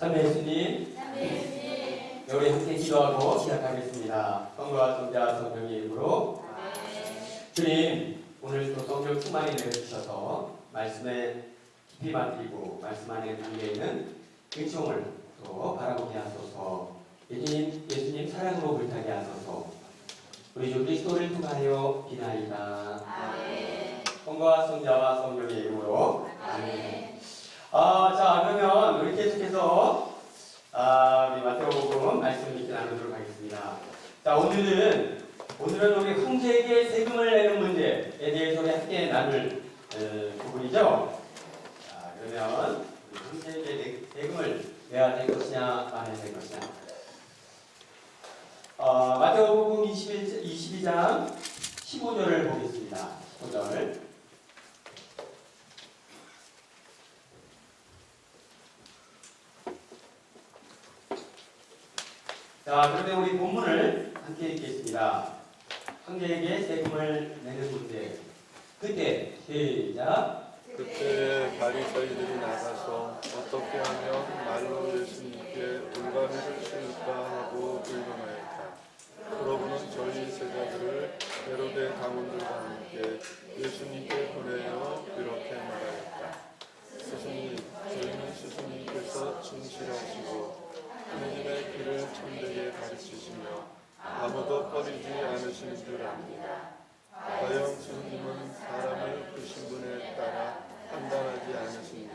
참배 예수님, 우리 함께 기도하고 시작하겠습니다. 성부와 성자 성령의 이름으로. 주님, 오늘 또 성령 충만히 내려주셔서 말씀에 깊이 맡기고 말씀 안에 담겨있는 은총을 또 바라보게 하소서. 예수님 사랑으로 불타게 하소서. 우리 주 그리스도를 통하여 비나이다. 성부와 성자와 성령의 이름으로. 아멘. 자, 그러면 우리 계속해서 우리 마태복음 말씀을 이렇게 나누도록 하겠습니다. 자, 오늘은 우리 황제에게 세금을 내는 문제에 대해서 함께 나눌 부분이죠. 자, 그러면 우리 황제에게 세금을 내야 될 것이냐 말아야 될 것이냐. 마태복음 22장 15절을 보겠습니다. 15절. 자, 그러면 우리 본문을 함께 읽겠습니다. 황제에게 세금을 내는 문제. 그때 시작. 그때 바리새인들이 나가서 어떻게 하면 말로 예수님께 올가매를 씌울까 하고 의논하였다. 그러고는 저희 제자들을 헤로데 가문들과 함께 예수님께 보내어 이렇게 말하였다. 스승님, 저희는 스승님께서 진실하시고 하느님의 길을 참되게 가르치시며 아무도 꺼리지 않으시는 줄 압니다. 과연 주님은 사람을 그 신분에 따라 판단하지 않으십니까?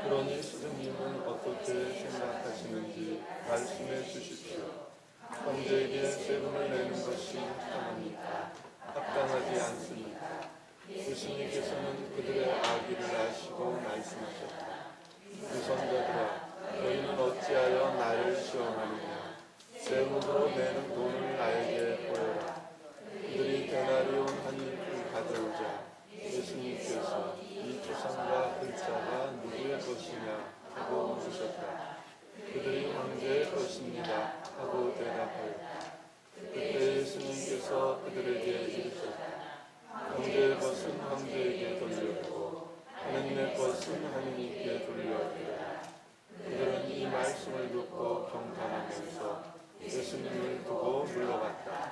그러니 스승님은 어떻게 생각하시는지 말씀해 주십시오. 황제에게 세금을 내는 것이 합당합니까? 합당하지 않습니까? 예수님께서는 그들의 악의를 아시고 말씀하셨다. 유선자들아, 너희는 어찌하여 나를 시험하느냐? 세금으로 내는 돈을 나에게 보여라. 그들이 데나리온 한 입을 가져오자 예수님께서 이 조상과 글자가 누구의 것이냐 하고 물으셨다. 그들이 황제의 것입니다 하고 대답하였다. 그때 예수님께서 그들에게 이르셨다. 황제의 것은 황제에게 돌려주고 하느님의 것은 하느님께 돌려주라. 그들은 이 말씀을 듣고 경탄하면서 예수님을 두고 물러갔다.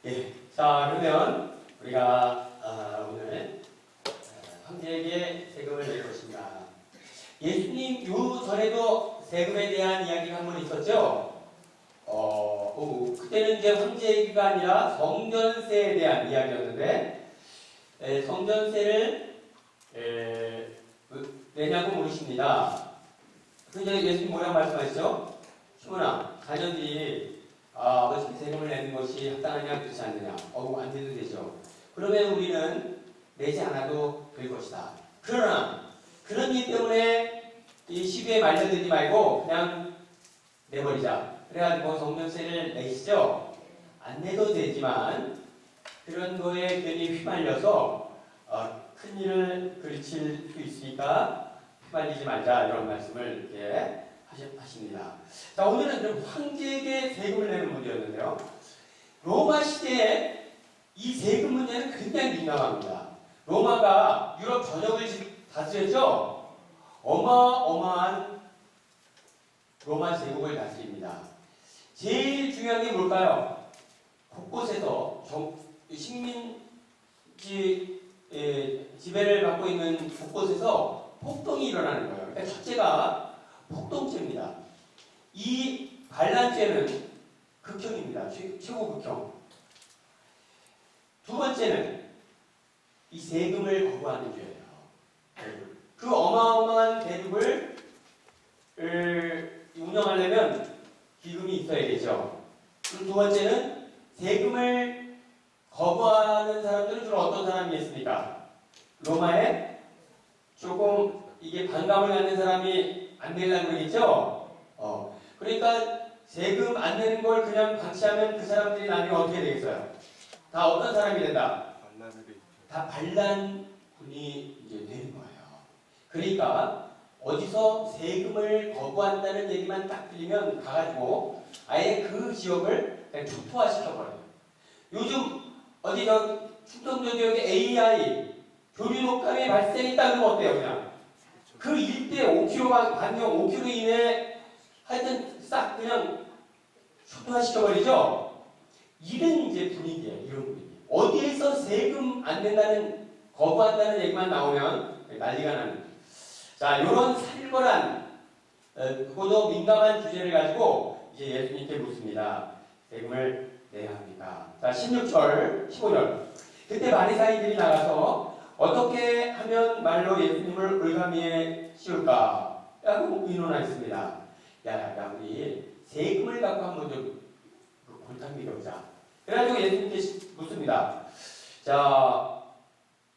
예, 자, 그러면 우리가 오늘 황제에게 세금을 낼 것입니다. 예수님 이전에도 세금에 대한 이야기가 한 번 있었죠. 그때는 이제 황제가 아니라 성전세에 대한 이야기였는데, 성전세를 내냐고 물으십니다. 근데 예수님 뭐라고 말씀하시죠? 시몬아, 자녀들이 아버지 세금을 내는 것이 합당하냐 그렇지 않느냐? 안 돼도 되죠. 그러면 우리는 내지 않아도 될 것이다. 그러나 그런 일 때문에 이 시비에 말려들지 말고 그냥 내버리자. 그래가지고 성전세를 내시죠. 안 내도 되지만 그런 거에 괜히 휘말려서 큰 일을 그르칠 수 있으니까 휘말리지 말자, 이런 말씀을 이렇게 하십니다. 자, 오늘은 그럼 황제에게 세금을 내는 문제였는데요. 로마 시대에 이 세금 문제는 굉장히 민감합니다. 로마가 유럽 전역을 다스렸죠. 어마어마한 로마 제국을 다스립니다. 제일 중요한 게 뭘까요? 곳곳에서 식민 지배를 받고 있는 곳곳에서 폭동이 일어나는 거예요. 그러니까 첫째가 폭동죄입니다. 이 반란죄는 극형입니다. 최고 극형. 두 번째는 이 세금을 거부하는 죄예요. 그 어마어마한 대륙을 운영하려면 기금이 있어야겠죠. 두 번째는 세금을 거부하는 사람들은 주로 어떤 사람이겠습니까? 로마에 조금 이게 반감을 갖는 사람이 안 내려고 그러겠죠? 그러니까 세금 안 내는 걸 그냥 방치하면 그 사람들이 나중에 어떻게 되겠어요? 다 어떤 사람이 된다? 다 반란군이 이제 되는 거예요. 그러니까 어디서 세금을 거부한다는 얘기만 딱 들리면 가가지고 아예 그 지역을 그냥 초토화시켜버려요. 요즘 어디 충청도 지역에 AI 교류 독감이 발생했다 그러면 어때요? 그냥 그 일대 5km 반경 5km 이내 하여튼 싹 그냥 초토화시켜버리죠. 이런 이제 분위기예요. 이런 분위기. 어디에서 세금 안 낸다는 거부한다는 얘기만 나오면 난리가 나는. 자, 이런 살벌한 그것도 민감한 주제를 가지고 이제 예수님께 묻습니다. 세금을 내야 합니까? 자, 16절, 15절. 그때 바리사이들이 나가서 어떻게 하면 말로 예수님을 올가미에 씌울까? 라고 의논하였습니다. 야, 우리 세금을 갖고 한번 좀 골탕 먹여보자. 그래가지고 예수님께 묻습니다. 자,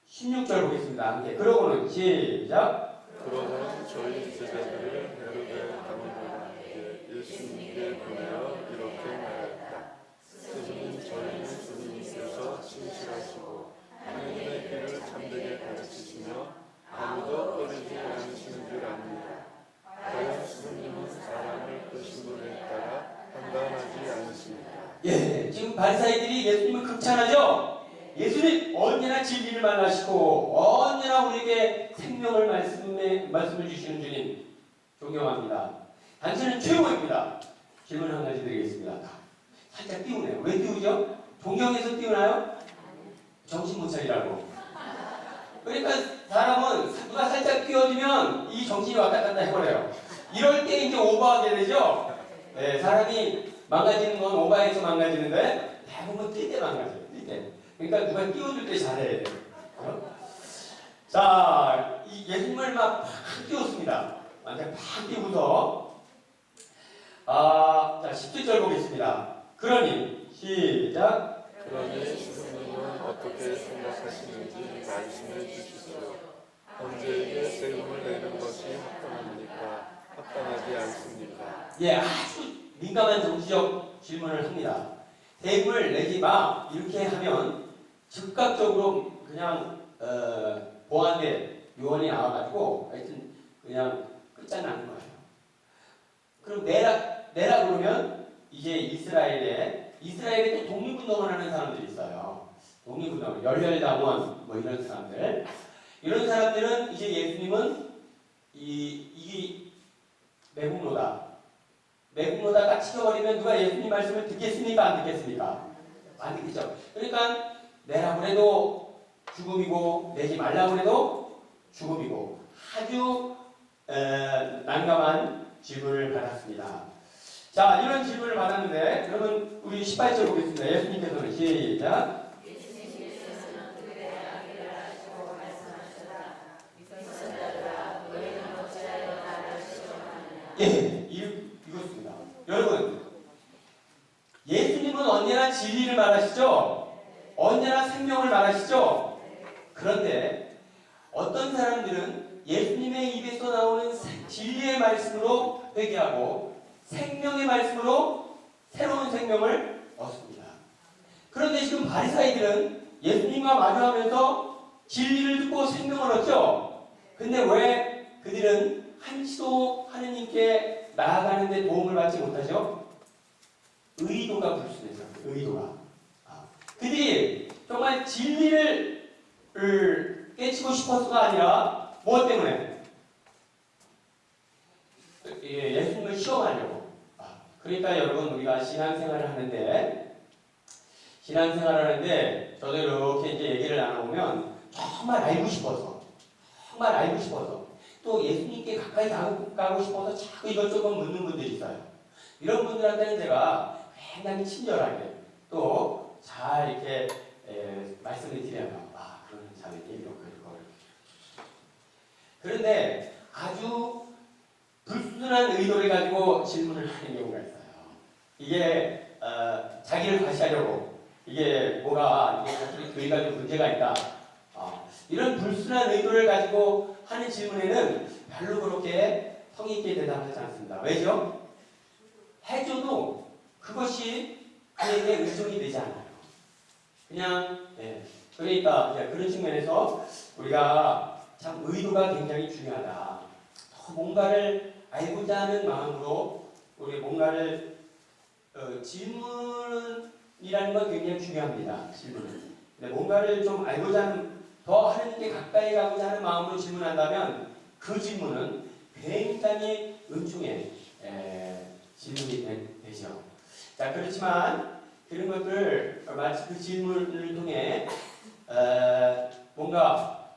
16절 보겠습니다. 함께. 그러고는 시작. 그러고는 저희 제자들을 헤로데 당원들에게 예수님께 보내어 이렇게 말했다. 스승님, 저희는 주님께서 신실하시고 하나님의 길을 참되게 가르치시며 아무도 꺼리지 않으시는 줄 압니다. 과연 스승님은 사람을 끄신 분에 따라 판단하지 않으십니까? 예, 지금 바리사이들이 예수님을 극찬하죠. 예수님 언제나 진리를 말하시고 언제나 우리에게 생명을 말씀을 주시는 주님 존경합니다. 당신은 최고입니다. 질문 한 가지 드리겠습니다. 살짝 띄우네요. 왜 띄우죠? 동경에서 띄우나요? 정신 못 차리라고. 그러니까 사람은 누가 살짝 띄워주면 이 정신이 왔다 갔다 해버려요. 이럴 때 이제 오버하게 되죠. 네, 사람이 망가지는 건 오버해서 망가지는데 대부분 뛸 때 망가져요. 뛸 때. 그러니까 누가 띄워줄 때 잘해야 돼요. 자, 이 예수님을 막 팍 띄웠습니다. 완전 팍 띄우고서 자, 17절 보겠습니다. 그러니 시작. 그러니 스승님은 어떻게 생각하시는지 말씀해 주십시오. 언제에게 세금을 내는 것이 합당합니까? 합당하지 않습니까? 예, 아주 민감한 정치적 질문을 합니다. 세금을 내지 마 이렇게 하면 즉각적으로 그냥 보안대 요원이 나와가지고 하여튼 그냥 끝장나는 거예요. 그럼 내라 그러면 이제 이스라엘에 또 독립운동을 하는 사람들이 있어요. 독립운동, 열렬당원 뭐 이런 사람들. 이런 사람들은 이제 예수님은 이 매국노다 딱 치켜버리면 누가 예수님 말씀을 듣겠습니까? 안 듣겠습니까? 안 듣겠죠. 그러니까 내라고 해도 죽음이고 내지 말라고 해도 죽음이고 아주 난감한 질문을 받았습니다. 자, 이런 질문을 받았는데 그러면 우리 18절 보겠습니다. 예수님께서는 시작. 예, 이것입니다. 여러분, 예수님은 언제나 진리를 말하시죠? 언제나 생명을 말하시죠? 그런데 어떤 사람들은 예수님의 입에서 나오는 진리의 말씀으로 회개하고 생명의 말씀으로 새로운 생명을 얻습니다. 그런데 지금 바리사이들은 예수님과 마주하면서 진리를 듣고 생명을 얻죠? 근데 왜 그들은 한시도 하느님께 나아가는 데 도움을 받지 못하죠? 의도가 불순해서 의도가. 그들이 정말 진리를 깨치고 싶어서가 아니라 무엇 때문에? 예수님을 시험하려고. 그러니까 여러분 우리가 신앙생활을 하는데 저도 이렇게 이제 얘기를 나눠보면 정말 알고 싶어서 또 예수님께 가까이 가고 싶어서 자꾸 이것저것 묻는 분들이 있어요. 이런 분들한테는 제가 굉장히 친절하게 또 잘 이렇게 말씀을 드려요. 그러는 자매님 이렇게. 그런데 아주 불순한 의도를 가지고 질문을 하는 경우가 있어요. 이게 자기를 과시하려고 이게 뭐가 이게 교리가 좀 문제가 있다. 이런 불순한 의도를 가지고 하는 질문에는 별로 그렇게 성의 있게 대답하지 않습니다. 왜죠? 해줘도 그것이 그에게 의존이 되지 않아요. 그냥 그러니까 그런 측면에서 우리가 참 의도가 굉장히 중요하다. 더 뭔가를 알고자 하는 마음으로 우리 뭔가를 질문이라는 건 굉장히 중요합니다. 질문은. 근데 뭔가를 좀 알고자 하는 더 하나님께 가까이 가고자 하는 마음으로 질문한다면 그 질문은 굉장히 은총의 질문이 되죠. 자, 그렇지만 그런 것들 마치 그 질문을 통해 뭔가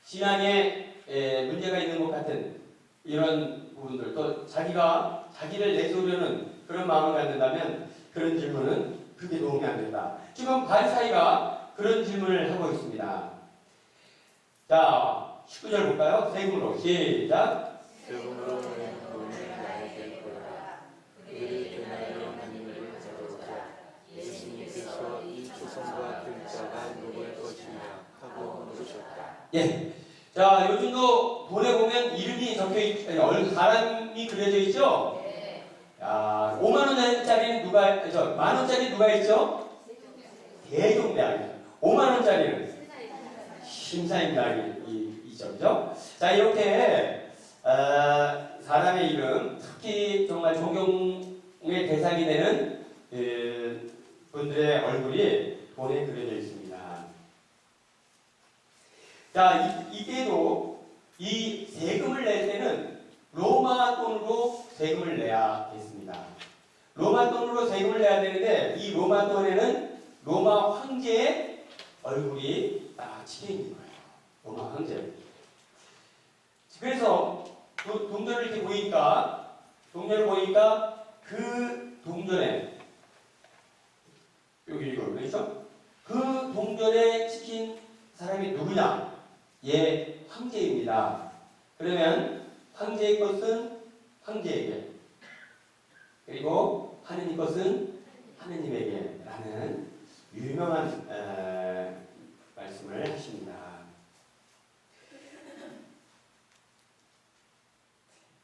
신앙에 문제가 있는 것 같은 이런 부분들, 또 자기가 자기를 내세우려는 그런 마음을 갖는다면 그런 질문은 크게 도움이 안 된다. 지금 바리사이가 그런 질문을 하고 있습니다. 자, 19절 볼까요? 세금으로 시작. 세금으로 낸 돈을 나에게 보여라. 그들이 되나려 하느님을 물어보자. 예수님께서 이 조선과 같은 자가 누구의 것이냐 하고 물으셨다. 예. 자, 요즘도 돈에 보면 이름이 사람이 그려져 있죠? 네. 야, 5만원짜리는 만원짜리 누가 있죠? 대종대왕이죠. 5만원짜리는 심사임당이 있죠. 그죠? 자, 이렇게, 사람의 이름, 특히 정말 존경의 대상이 되는 분들의 얼굴이 돈에 그려져 있습니다. 자, 이때도 이 세금을 낼 때는 로마 돈으로 세금을 내야겠습니다. 로마 돈으로 세금을 내야 되는데 이 로마 돈에는 로마 황제의 얼굴이 딱 찍혀 있는 거예요. 로마 황제. 그래서 동전을 이렇게 보니까 그 동전에 여기 이거 그렇죠? 그 동전에 찍힌 사람이 누구냐? 예, 황제입니다. 그러면 황제의 것은 황제에게, 그리고 하느님 것은 하느님에게 라는 유명한 말씀을 하십니다.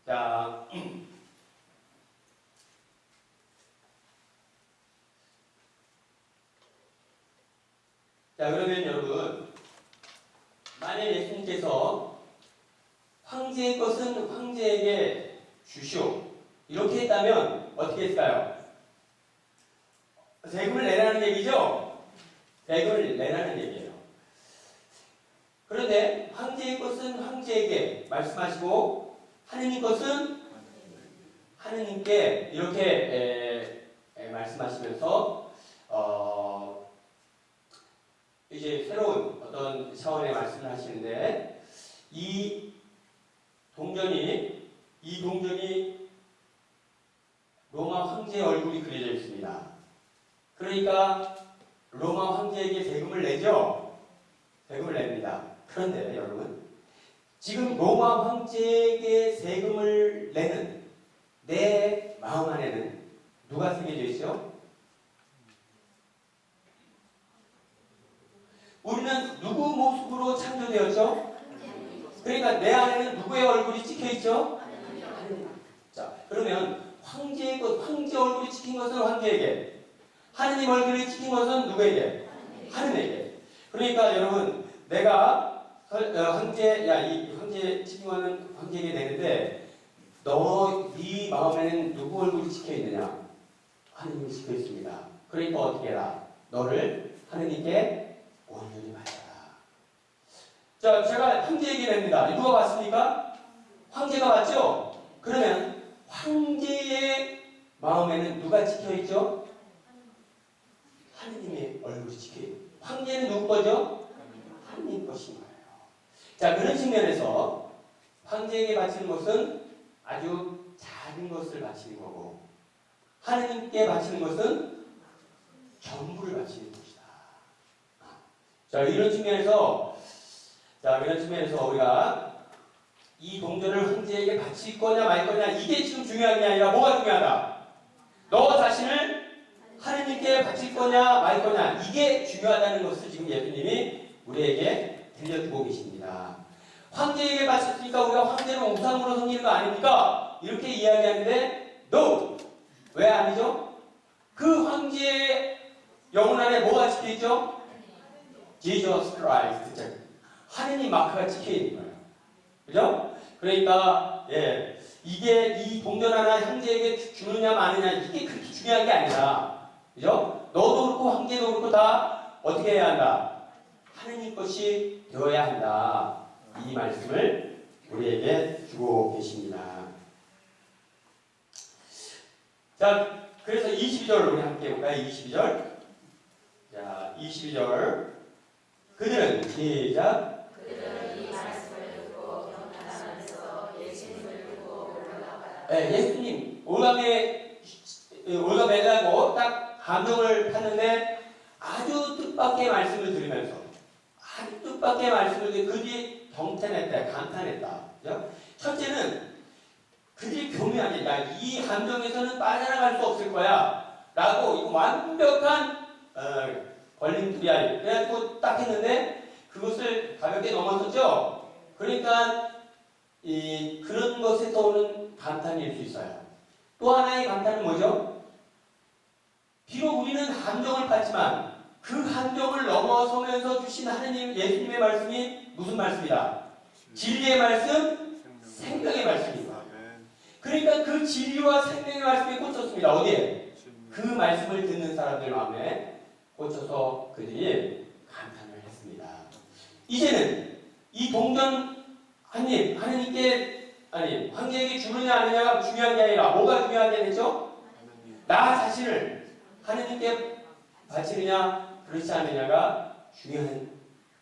자, 그러면 여러분, 만약 예수님께서 황제의 것은 황제에게 주시오 이렇게 했다면 어떻게 했을까요? 세금을 내라는 얘기죠? 세금을 내라는 얘기예요. 그런데 황제의 것은 황제에게 말씀하시고 하느님 것은 하느님께 이렇게 말씀하시면서 이제 새로운 어떤 차원의 말씀을 하시는데 이 동전이 로마 황제의 얼굴이 그려져 있습니다. 그러니까 로마 황제에게 세금을 내죠? 세금을 냅니다. 그런데 여러분, 지금 로마 황제에게 세금을 내는 내 마음 안에는 누가 새겨져 있죠? 우리는 누구 모습으로 창조되었죠? 그러니까 내 안에는 누구의 얼굴이 찍혀있죠? 자, 그러면 황제 얼굴이 찍힌 것은 황제에게, 하느님 얼굴이 찍힌 것은 누구에게? 하느님에게. 그러니까 여러분, 내가 이 황제 찍힌 것은 황제에게 내는데 네 마음에는 누구 얼굴이 찍혀있느냐? 하느님이 찍혀있습니다. 그러니까 어떻게 해라? 너를 하느님께 온전히 바쳐라. 자, 제가 황제에게 냅니다. 누가 봤습니까? 황제가 봤죠? 그러면 황제의 마음에는 누가 찍혀있죠? 하느님의 얼굴이 찍혀있죠. 황제는 누구 거죠? 하느님 것인 거예요. 자, 그런 측면에서 황제에게 바치는 것은 아주 작은 것을 바치는 거고 하느님께 바치는 것은 전부를 바치는 것이다. 자, 이런 측면에서 우리가 이 동전을 황제에게 바칠 거냐 말 거냐 이게 지금 중요한 게 아니라 뭐가 중요하다? 너 자신을 하느님께 바칠 거냐 말 거냐 이게 중요하다는 것을 지금 예수님이 우리에게 들려주고 계십니다. 황제에게 바쳤으니까 우리가 황제를 우상으로 섬기는 거 아닙니까? 이렇게 이야기하는데 no! 왜 아니죠? 그 황제의 영혼 안에 뭐가 찍혀있죠? Jesus Christ. 하느님 마크가 찍혀있는 거예요. 그죠? 그러니까 이게 이 동전 하나 황제에게 주느냐 마느냐 이게 그렇게 중요한 게 아니라, 그죠? 너도 그렇고 황제도 그렇고 다 어떻게 해야 한다? 하느님 것이 되어야 한다. 이 말씀을 우리에게 주고 계십니다. 자, 그래서 22절 우리 함께 볼까요? 22절. 자, 22절. 그들은 시작. 네, 예수님 올가매라고 딱 감동을 탔는데 아주 뜻밖의 말씀을 들으면서 아주 뜻밖의 말씀을 들으면서 그들이 경탄했다, 감탄했다. 그죠? 첫째는 그들이 교묘하게 이 함정에서는 빠져나갈 수 없을 거야 라고 이거 완벽한 걸림돌이야. 그래가지고 딱 했는데 그것을 가볍게 넘어섰죠. 그러니까 그런 것에서 오는 감탄일 수 있어요. 또 하나의 감탄은 뭐죠? 비록 우리는 함정을 받지만 그 함정을 넘어서면서 주신 하느님 예수님의 말씀이 무슨 말씀이다? 진리의 말씀, 생명의 말씀입니다. 그러니까 그 진리와 생명의 말씀에 꽂혔습니다. 어디에? 그 말씀을 듣는 사람들 마음에 꽂혀서 그들이 감탄을 했습니다. 이제는 이 동전 하느님께 황제에게 주느냐 아니냐가 중요한 게 아니라 뭐가 중요한 게 됐죠? 나 자신을 하느님께 바치느냐 그렇지 않느냐가 중요한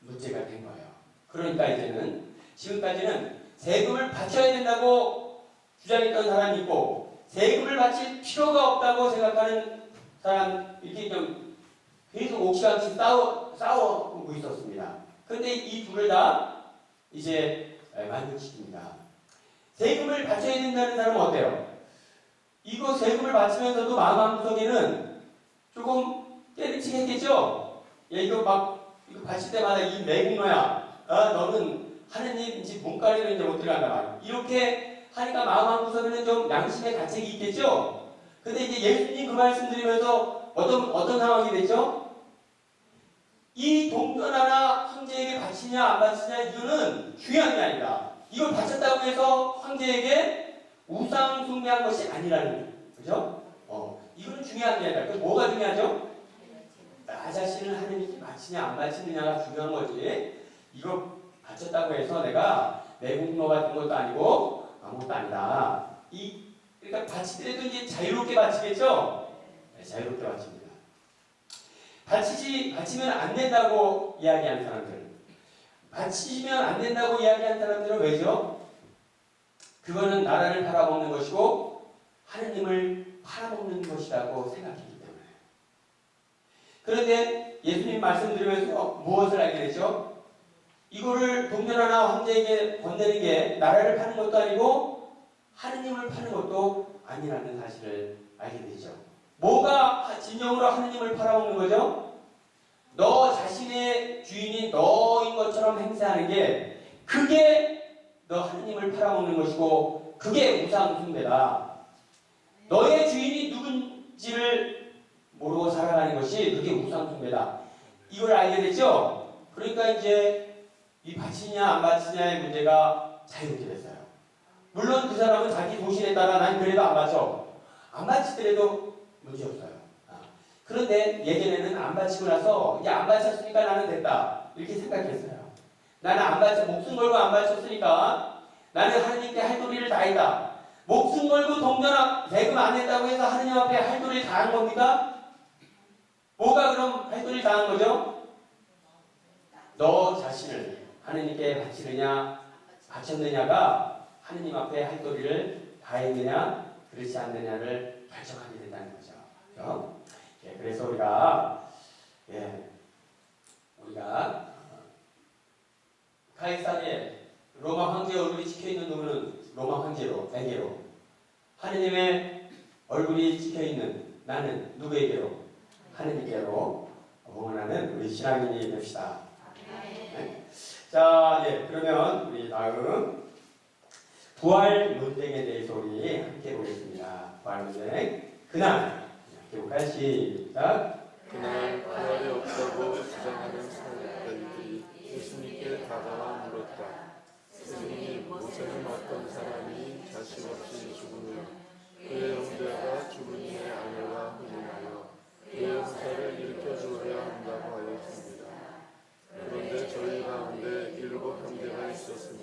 문제가 된 거예요. 그러니까 이제는 지금까지는 세금을 바쳐야 된다고 주장했던 사람이 있고 세금을 바칠 필요가 없다고 생각하는 사람 이렇게 좀 계속 옥시각시 싸우고 있었습니다. 그런데 이 둘을 다 이제 만족시킵니다. 세금을 바쳐야 된다는 사람은 어때요? 이거 세금을 바치면서도 마음 한구석에는 조금 때리치겠죠? 이거 바칠 때마다 이 매국노야. 너는 하느님인지 문과리로 이제 못 들어간다 말이야. 이렇게 하니까 마음 한구석에는 좀 양심의 가책이 있겠죠? 근데 이제 예수님 그 말씀 드리면서 어떤 상황이 됐죠? 이 동전 하나 황제에게 바치냐 안 바치냐 이유는 중요한 게 아니다. 이걸 바쳤다고 해서 황제에게 우상 숭배한 것이 아니라는 거죠. 이거는 중요한 게 아니라 그 뭐가 중요하죠? 나 자신을 하느님께 바치냐 안 바치느냐가 중요한 거지. 이거 바쳤다고 해서 내가 매국노 같은 것도 아니고 아무것도 아니다. 그러니까 바치더라도 이제 자유롭게 바치겠죠? 네, 자유롭게 바칩니다. 바치면 안 된다고 이야기하는 사람들. 바치면 안 된다고 이야기하는 사람들은 왜죠? 그거는 나라를 팔아먹는 것이고 하느님을 팔아먹는 것이라고 생각했기 때문에. 그런데 예수님 말씀 드리면서 무엇을 알게 되죠? 이거를 동전 하나 황제에게 건네는 게 나라를 파는 것도 아니고 하느님을 파는 것도 아니라는 사실을 알게 되죠. 뭐가 진정으로 하느님을 팔아먹는 거죠? 너 자신의 주인이 너인 것처럼 행세하는 게 그게 너 하느님을 팔아먹는 것이고 그게 우상 숭배다. 너의 주인이 누군지를 모르고 살아가는 것이 그게 우상 숭배다. 이걸 알게 됐죠? 그러니까 이제 이 바치냐 안 바치냐의 문제가 자유롭게 됐어요. 물론 그 사람은 자기 도신에 따라 난 그래도 안 바쳐. 안 바치더라도 문제없어요. 그런데 예전에는 안 바치고 나서 이제 안 바쳤으니까 나는 됐다. 이렇게 생각했어요. 나는 안 바쳐 목숨 걸고 안 바쳤으니까 나는 하느님께 할 도리를 다 했다. 목숨 걸고 동전 세금 안 냈다고 해서 하느님 앞에 할 도리를 다 한 겁니까? 뭐가 그럼 할 도리를 다 한 거죠? 너 자신을 하느님께 바치느냐 바쳤느냐가 하느님 앞에 할 도리를 다 했느냐 그렇지 않느냐를 결정하게 된다는 거죠. 그렇죠? 그래서 우리가 카이사르의 로마 황제의 얼굴이 찍혀있는 누구는 로마 황제로, 에게로. 하느님의 얼굴이 찍혀있는 나는 누구에게로? 하느님께로 응원하는 우리 신앙인이 됩시다. 네. 자, 그러면 우리 다음 부활 논쟁에 대해서 우리 함께 보겠습니다. 부활 논쟁. 그날 해볼까요? 시작. 그날 부활이 없다고 주장하는 사람들이 예수님께 다가와 물었다. 스승님, 모세는 어떤 사람이 자식 없이 죽으며 그의 형제가 죽은 이의 아내와 혼인하여 그의 형사를 일으켜주어야 한다고 하였습니다. 그런데 저희 가운데 7 형제가 있었습니다.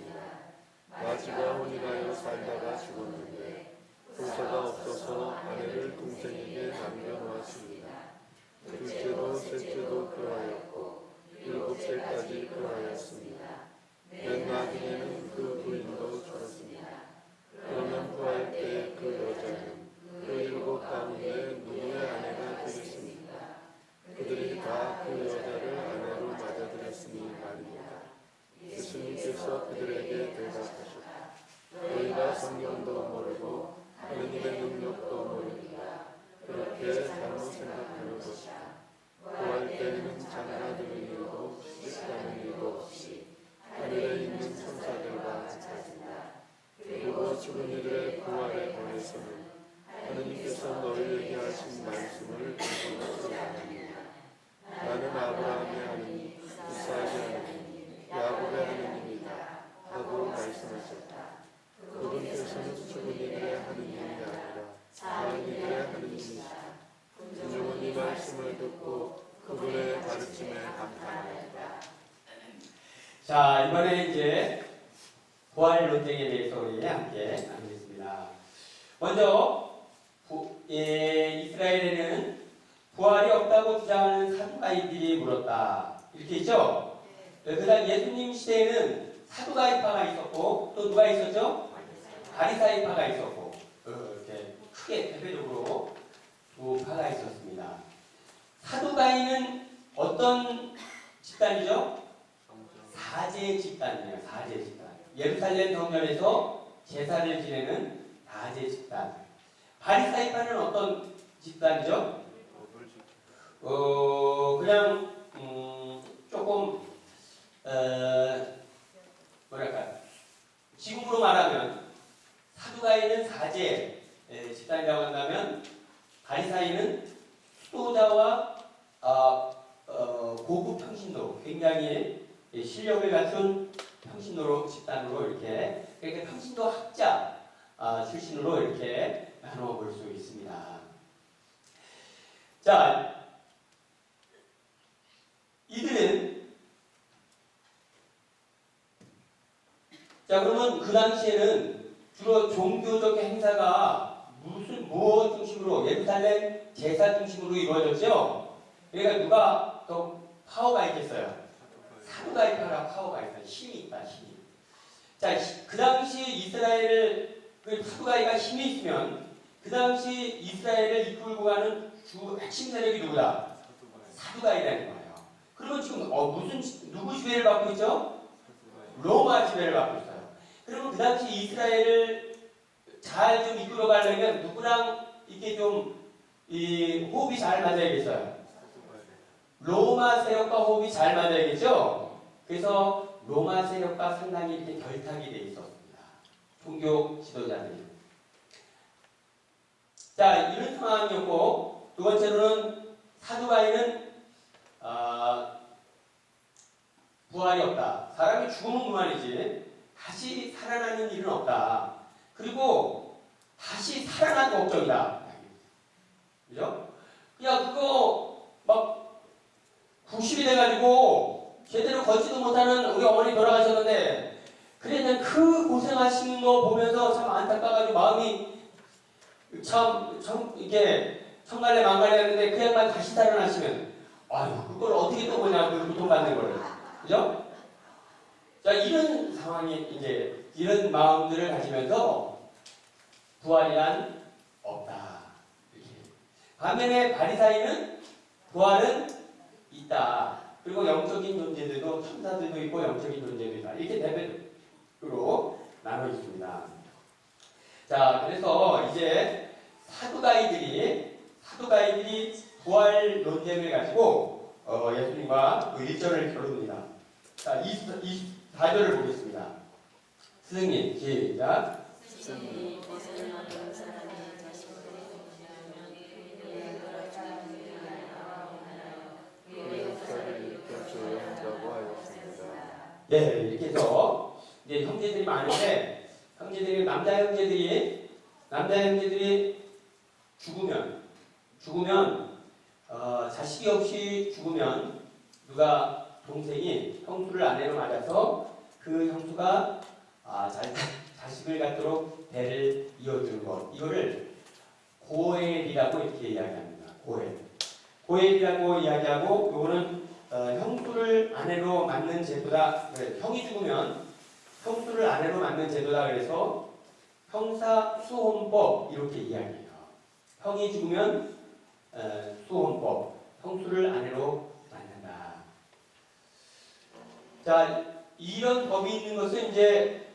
성령도 모르고 하느님의 능력도 모릅니다. 그렇게 잘못 생각하는 것이다. 구할 때에는 장난하는 이유도 뜻하는 이유도 없이 하늘에 있는 천사들과 같아진다. 그리고 죽은 이들의 부활에 관해서는 하느님께서 너희에게 하신 말씀을 듣고 하느니라. 나는 아브라함의 하느님, 이삭의 하느님, 야곱의 하느님이다 하고 말씀하셨다. 그분께서는 죽은 이들의 하느님이 아니라 사는 이들의 하느님이시다. 군중은 이 말씀을 듣고 그분의 가르침에 감탄하였다. 자, 이번에 이제 부활 논쟁에 대해서 우리 함께 나누겠습니다. 먼저 이스라엘에는 부활이 없다고 주장하는 사두가이들이 물었다. 이렇게 있죠? 그 다음 예수님 시대에는 사두가이파가 있었고 또 누가 있었죠? 바리사이파가 있었고 이렇게 크게 대표적으로 두 파가 있었습니다. 사두가이는 어떤 집단이죠? 사제 집단이에요. 사제 집단. 예루살렘 성전에서 제사를 지내는 사제 집단. 바리사이파는 어떤 집단이죠? 그냥 조금 뭐랄까 지금으로 말하면 사두가이는 사제 집단이라고 한다면 바리사이는 수도자와 고급 평신도, 굉장히 실력을 갖춘 평신도 집단으로 이렇게, 그러니까 평신도 학자 출신으로 이렇게 나눠 볼 수 있습니다. 자, 그러면 그 당시에는 주로 종교적 행사가 무엇 중심으로, 예루살렘 제사 중심으로 이루어졌죠? 그러니까 누가 더 파워가 있겠어요? 사두가이파라 파워가 있어요. 힘이 있다, 힘이. 자, 그 당시 이스라엘을, 사두가이가 힘이 있으면 그 당시 이스라엘을 이끌고 가는 주 핵심 세력이 누구다? 사두가이라는 거예요. 그러면 지금 누구 지배를 받고 있죠? 로마 지배를 받고 있어요. 그러면 그 당시 이스라엘을 잘 좀 이끌어 가려면 누구랑 이렇게 좀 호흡이 잘 맞아야겠어요? 로마 세력과 호흡이 잘 맞아야겠죠? 그래서 로마 세력과 상당히 이렇게 결탁이 돼 있었습니다. 종교 지도자들이. 자, 이런 상황이었고, 두 번째로는 사두가이는 부활이 없다. 사람이 죽으면 그만이지 다시 살아나는 일은 없다. 그리고 다시 살아나도 걱정이다. 그죠? 야, 그거 막 90이 돼가지고 제대로 걷지도 못하는 우리 어머니 돌아가셨는데, 그래 난 그 고생하시는 거 보면서 참 안타까워가지고 마음이 참 이게 천갈래 망갈래 했는데 그 양반 다시 살아나시면, 아유, 그걸 어떻게 또 보냐, 그 고통받는 거를. 그죠? 자, 이런 상황이 이제 이런 마음들을 가지면서 부활이란 없다. 이렇게. 반면에 바리사이는 부활은 있다. 그리고 영적인 존재들도, 천사들도 있고 영적인 존재도 있다. 이렇게 대표적으로 나눠 있습니다. 자, 그래서 이제 사두가이들이 부활 논쟁을 가지고 예수님과 일절을 겨룹니다. 자, 24절을 보겠습니다. 스승님, 시작. 스승님, 벗어나 다른 사람이 자식으로 보시려면 그의 그라자는 나와오나요? 그의 역사를 일으켜줘야 한다고 하였습니다. 네, 이렇게 해서 이제 형제들이 많은데, 남자 형제들이 죽으면 자식이 없이 죽으면 동생이 형수를 아내로 맞아서 그 형수가 자식을 갖도록 대를 이어주는 것, 이거를 고엘이라고 이렇게 이야기합니다. 고엘이라고 이야기하고, 요거는 형수를 아내로 맞는 제도다. 그래, 형이 죽으면 형수를 아내로 맞는 제도다. 그래서 형사수혼법 이렇게 이야기해요. 형이 죽으면 수혼법, 형수를 아내로 맞는다. 자, 이런 법이 있는 것은 이제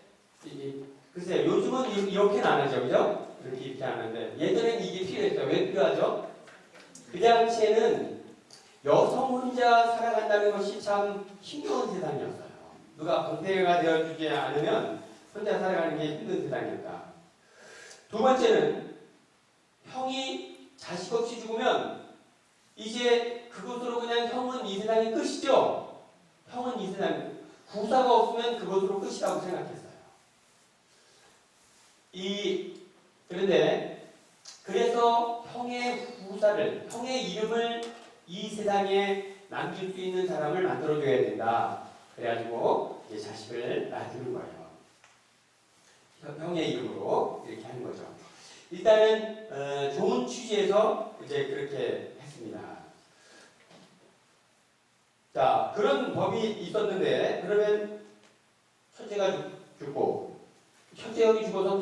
그 글쎄요, 요즘은 이렇게는 안 하죠, 그죠? 이렇게 안 하는데 예전에는 이게 필요했어요. 왜 필요하죠? 그 당시에는 여성 혼자 살아간다는 것이 참 힘겨운 세상이었어요. 누가 공태가 되어주지 않으면 혼자 살아가는 게 힘든 세상이었다. 두 번째는 형이 자식 없이 죽으면 이제 그것으로 그냥 형은 이 세상의 끝이죠. 형은 이 세상 후사가 없으면 그것으로 끝이라고 생각했어요. 그런데 그래서 형의 후사를 형의 이름을 이 세상에 남길 수 있는 사람을 만들어줘야 된다. 그래가지고 이제 자식을 낳아주는 거예요. 형의 이름으로 이렇게 하는 거죠. 일단은 좋은 취지에서 이제 그렇게 했습니다. 자, 그런 법이 있었는데 그러면 첫째가 죽고 첫째 형이 죽어서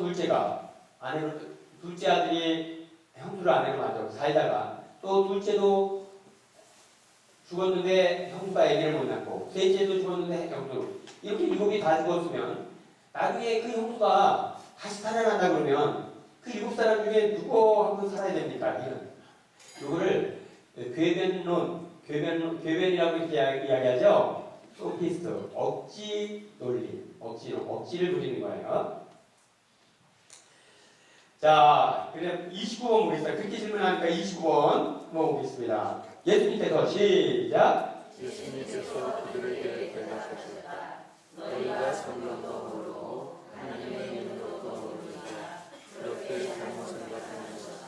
둘째 아들이 형수를 아내로 만들고 살다가 또 둘째도 죽었는데 형수가 아기를 못 낳고 셋째도 죽었는데 형수 이렇게 일곱이 다 죽었으면 나중에 그 형수가 다시 살아난다 그러면 그 일곱 사람 중에 누구 한 분 살아야 됩니까? 이거를 궤변이라고 이렇게 이야기하죠. 소피스트, 억지 논리, 억지를 부리는 거예요. 자, 그래 29번 보겠습니다. 그렇게 질문하니까 29번 한번 보겠습니다. 예수님께서 시작. 예수님께서 그들에게 대답하셨다. 너희가 성경도 모르고 하나님의 이름도 모르니까 그렇게 잘못 생각하는 것이다.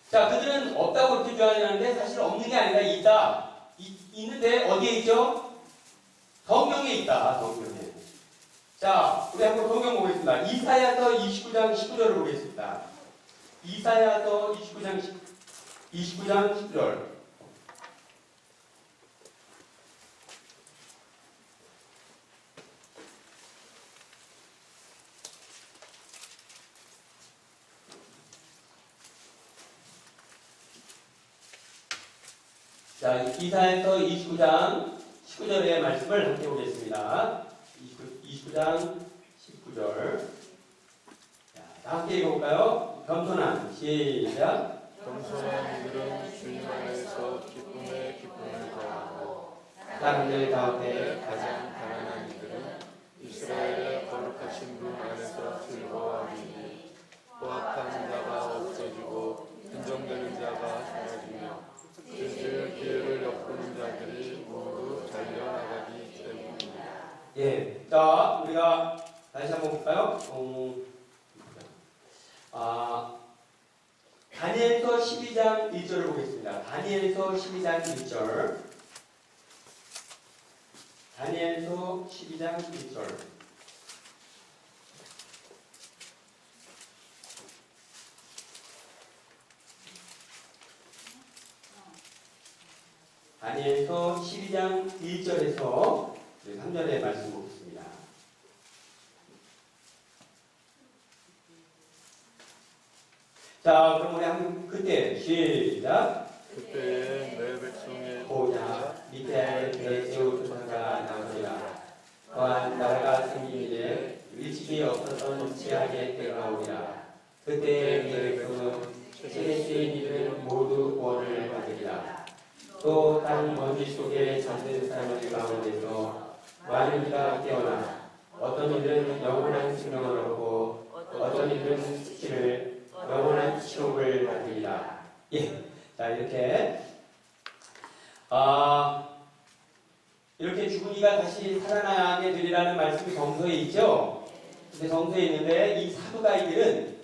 자, 그들은 없다고 이렇게 주장하는데 사실 없는 게 아니라 있다. 있는데 어디에 있죠? 성경에 있다. 성경에. 자, 우리 한번 성경 보겠습니다. 이사야서 29장 19절을 보겠습니다. 이사야서 29장 10절. 자, 이사야서 29장 19절의 말씀을 함께 보겠습니다. 29장 19절. 자, 다 함께 읽어볼까요? 겸손한 시작. 겸손한 이들은 주님 안에서 기쁨에 기쁨을 더하고 사람들 가운데 가장 가난한 이들은 이스라엘의 거룩하신 분 안에서 즐거워하리니 포악한 자가 없어지고 인정되는 자가 사라지며 그들 기회를 엿보는 자들이 모두 잘려나가기 때문입니다. 예. 자, 우리가 다시 한번 볼까요? 다니엘서 12장 1절을 보겠습니다. 다니엘서 12장 1절. 다니엘서 12장 1절. 다니엘서 12장 1절에서 3절의 말씀 보겠습니다. 자, 그럼 우리 한번 그때 시작. 그때에 내 백성의 보자 밑에 내세우 조사가 나오리라. 또한 나라가 생긴 이에 위치기 없었던 지하의 때가 오리라. 그때 내 백성은 세계의 이들은 모두 구원을 받으리라. 또 땅 먼지 속에 잠든 사람들 가운데서 많은 이가 깨어나 어떤 이들은 영원한 생명을 얻고 어떤 이들은 영원한 치욕을 받으리라. 예, 자 이렇게 죽은 이가 다시 살아나게 되리라는 말씀이 성서에 있죠. 근데 성서에 있는데 이 사두가이들은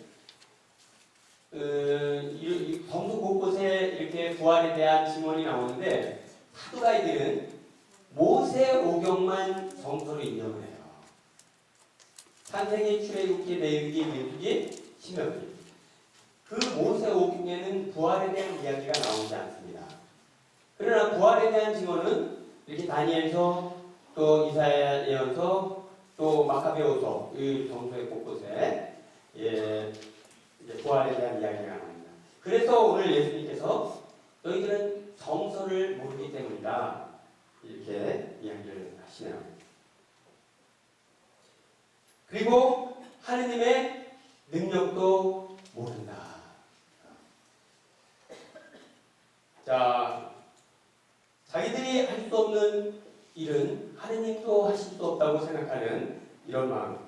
성서 곳곳에 이렇게 부활에 대한 증언이 나오는데 사두가이들은 모세오경만 성서로 인정을 해요. 창세기, 출애굽기, 레위기, 민수기, 신명기. 그 모세오경에는 부활에 대한 이야기가 나오지 않습니다. 그러나 부활에 대한 증언은 이렇게 다니엘서 또 이사야 예언서 또 마카베오서 이 성서의 곳곳에 이제 부활에 대한 이야기가 나옵니다. 그래서 오늘 예수님께서 너희들은 성서를 모르기 때문이다 이렇게 이야기를 하시네요. 그리고 능력도 모른다. 자, 자기들이 할 수 없는 일은 하느님도 하실 수 없다고 생각하는 이런 마음.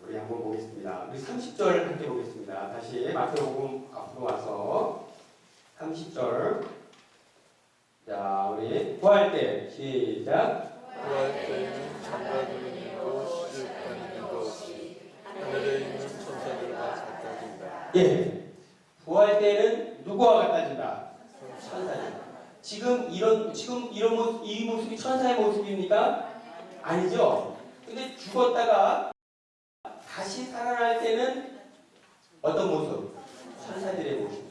우리 한번 보겠습니다. 우리 30절 함께 보겠습니다. 다시 마태복음 앞으로 와서 30절. 자, 우리 구할 때 시작. 구할 때에는 장관이 있고 시집간이 없이 하늘에 있는 천사들과 같아진다. 예. 구할 때는 누구와 같아진다? 천사들. 지금 이 모습이 천사의 모습입니까? 아니죠. 근데 죽었다가 다시 살아날 때는 어떤 모습? 천사들의 모습.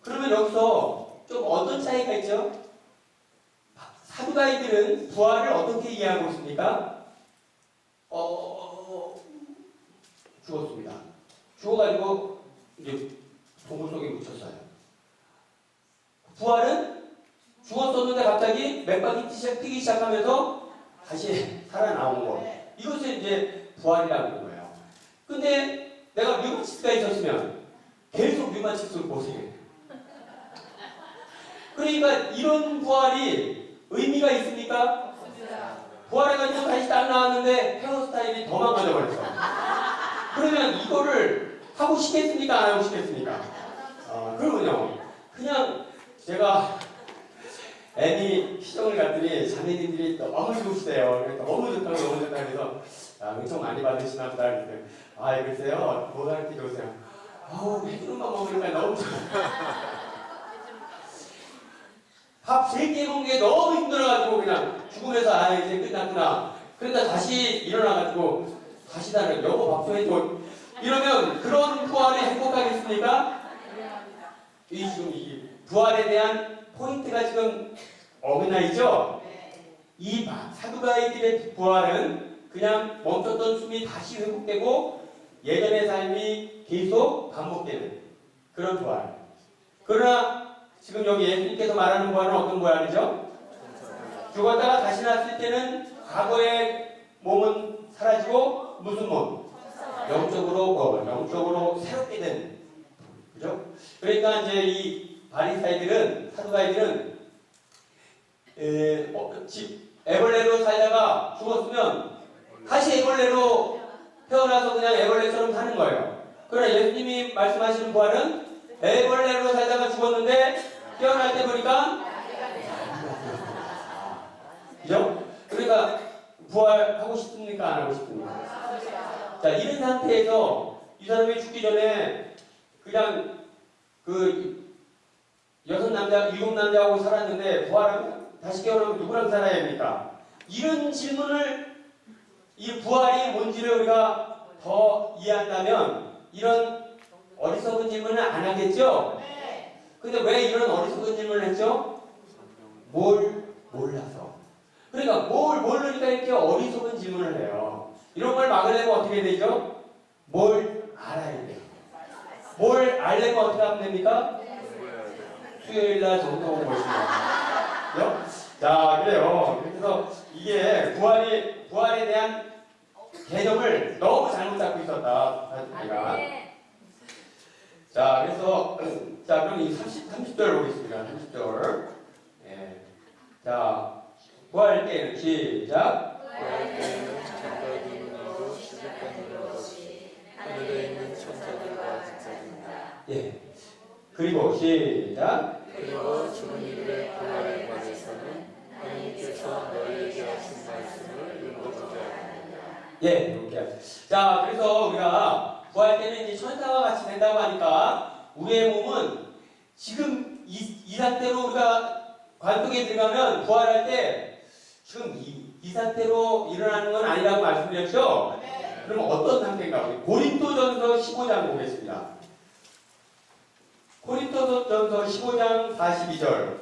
그러면 여기서 좀 어떤 차이가 있죠? 사두가이들은 부활을 어떻게 이해하고 있습니까? 죽었습니다. 죽어가지고 이제 동굴 속에 묻혔어요. 부활은 죽었었는데 갑자기 맥박이 뛰기 시작하면서 다시 살아나온 거. 이것을 이제 부활이라고 하는 거예요. 근데 내가 류마티스가 있었으면 계속 류마티스를 고생해. 그러니까 이런 부활이 의미가 있습니까? 부활해가지고 다시 딱 나왔는데 헤어스타일이 더 망가져 버렸어. 그러면 이거를 하고 싶겠습니까? 안 하고 싶겠습니까? 그러면요. 그냥 제가 애니 시정을 갔더니 자매님들이 너무 좋으시대요. 그래서 너무 좋다고 해서 은총 많이 받으시나 보다. 그랬어요. 글쎄요. 뭐가 이렇게 좋으세요? 해주는만 먹으니까 너무 좋아요. 밥 3끼 먹는 게 너무 힘들어가지고 그냥 죽으면서 이제 끝났구나. 그러다 다시 일어나가지고 다시 다른 여보 밥 좀 해줘. 이러면 그런 부활이 행복하겠습니까? 지금 이 부활에 대한 포인트가 지금 어긋나 있죠? 이 사두가이들의 부활은 그냥 멈췄던 숨이 다시 회복되고 예전의 삶이 계속 반복되는 그런 부활. 그러나 지금 여기 예수님께서 말하는 부활은 어떤 부활이죠? 죽었다가 다시 났을 때는 과거의 몸은 사라지고 무슨 몸? 영적으로 새롭게 된. 그죠? 그러니까 이제 이 사두가이들은 애벌레로 살다가 죽었으면 다시 애벌레로 태어나서 그냥 애벌레처럼 사는 거예요. 그러나 예수님이 말씀하시는 부활은 애벌레로 살다가 죽었는데 깨어날 때 보니까 그죠? 그러니까 부활하고 싶습니까? 안 하고 싶습니까? 자, 이런 상태에서 이 사람이 죽기 전에 그냥 그 7남자하고 살았는데 부활하고 다시 깨어나면 누구랑 살아야 합니까? 이런 질문을 이 부활이 뭔지를 우리가 더 이해한다면 이런 어리석은 질문을 안 하겠죠? 근데 왜 이런 어리석은 질문을 했죠? 뭘 몰라서. 그러니까 뭘 모르니까 이렇게 어리석은 질문을 해요. 이런 걸 막으려면 어떻게 되죠? 뭘 알아야 돼요. 뭘 알려면 어떻게 하면 됩니까? 수요일날 정도 보시면. 자, 그래요. 그래서 이게 부활에 대한 개념을 너무 잘못 잡고 있었다. 우리가. 자, 그래서 그럼 이 30절 보겠습니다. 30절. 예. 자, 부활 때는 시작. 구할 때에는 장관이 있고 시집간이 없이 하늘에 있는 천사들과 같아진다. 예. 그리고 시작. 그리고 죽은 이들의 부활에 관해서는 하나님께서 너희에게 하신 말씀을 읽어주자. 예, 이렇게. 자, 그래서 우리가 부활 때는 이제 천사와 같이 된다고 하니까 우리의 몸은 지금 이 상태로 우리가 관속에 들어가면 부활할 때 지금 이 상태로 일어나는 건 아니라고 말씀드렸죠? 그럼 어떤 상태인가? 고린도전서 15장 보겠습니다. 고린도전서 15장 42절.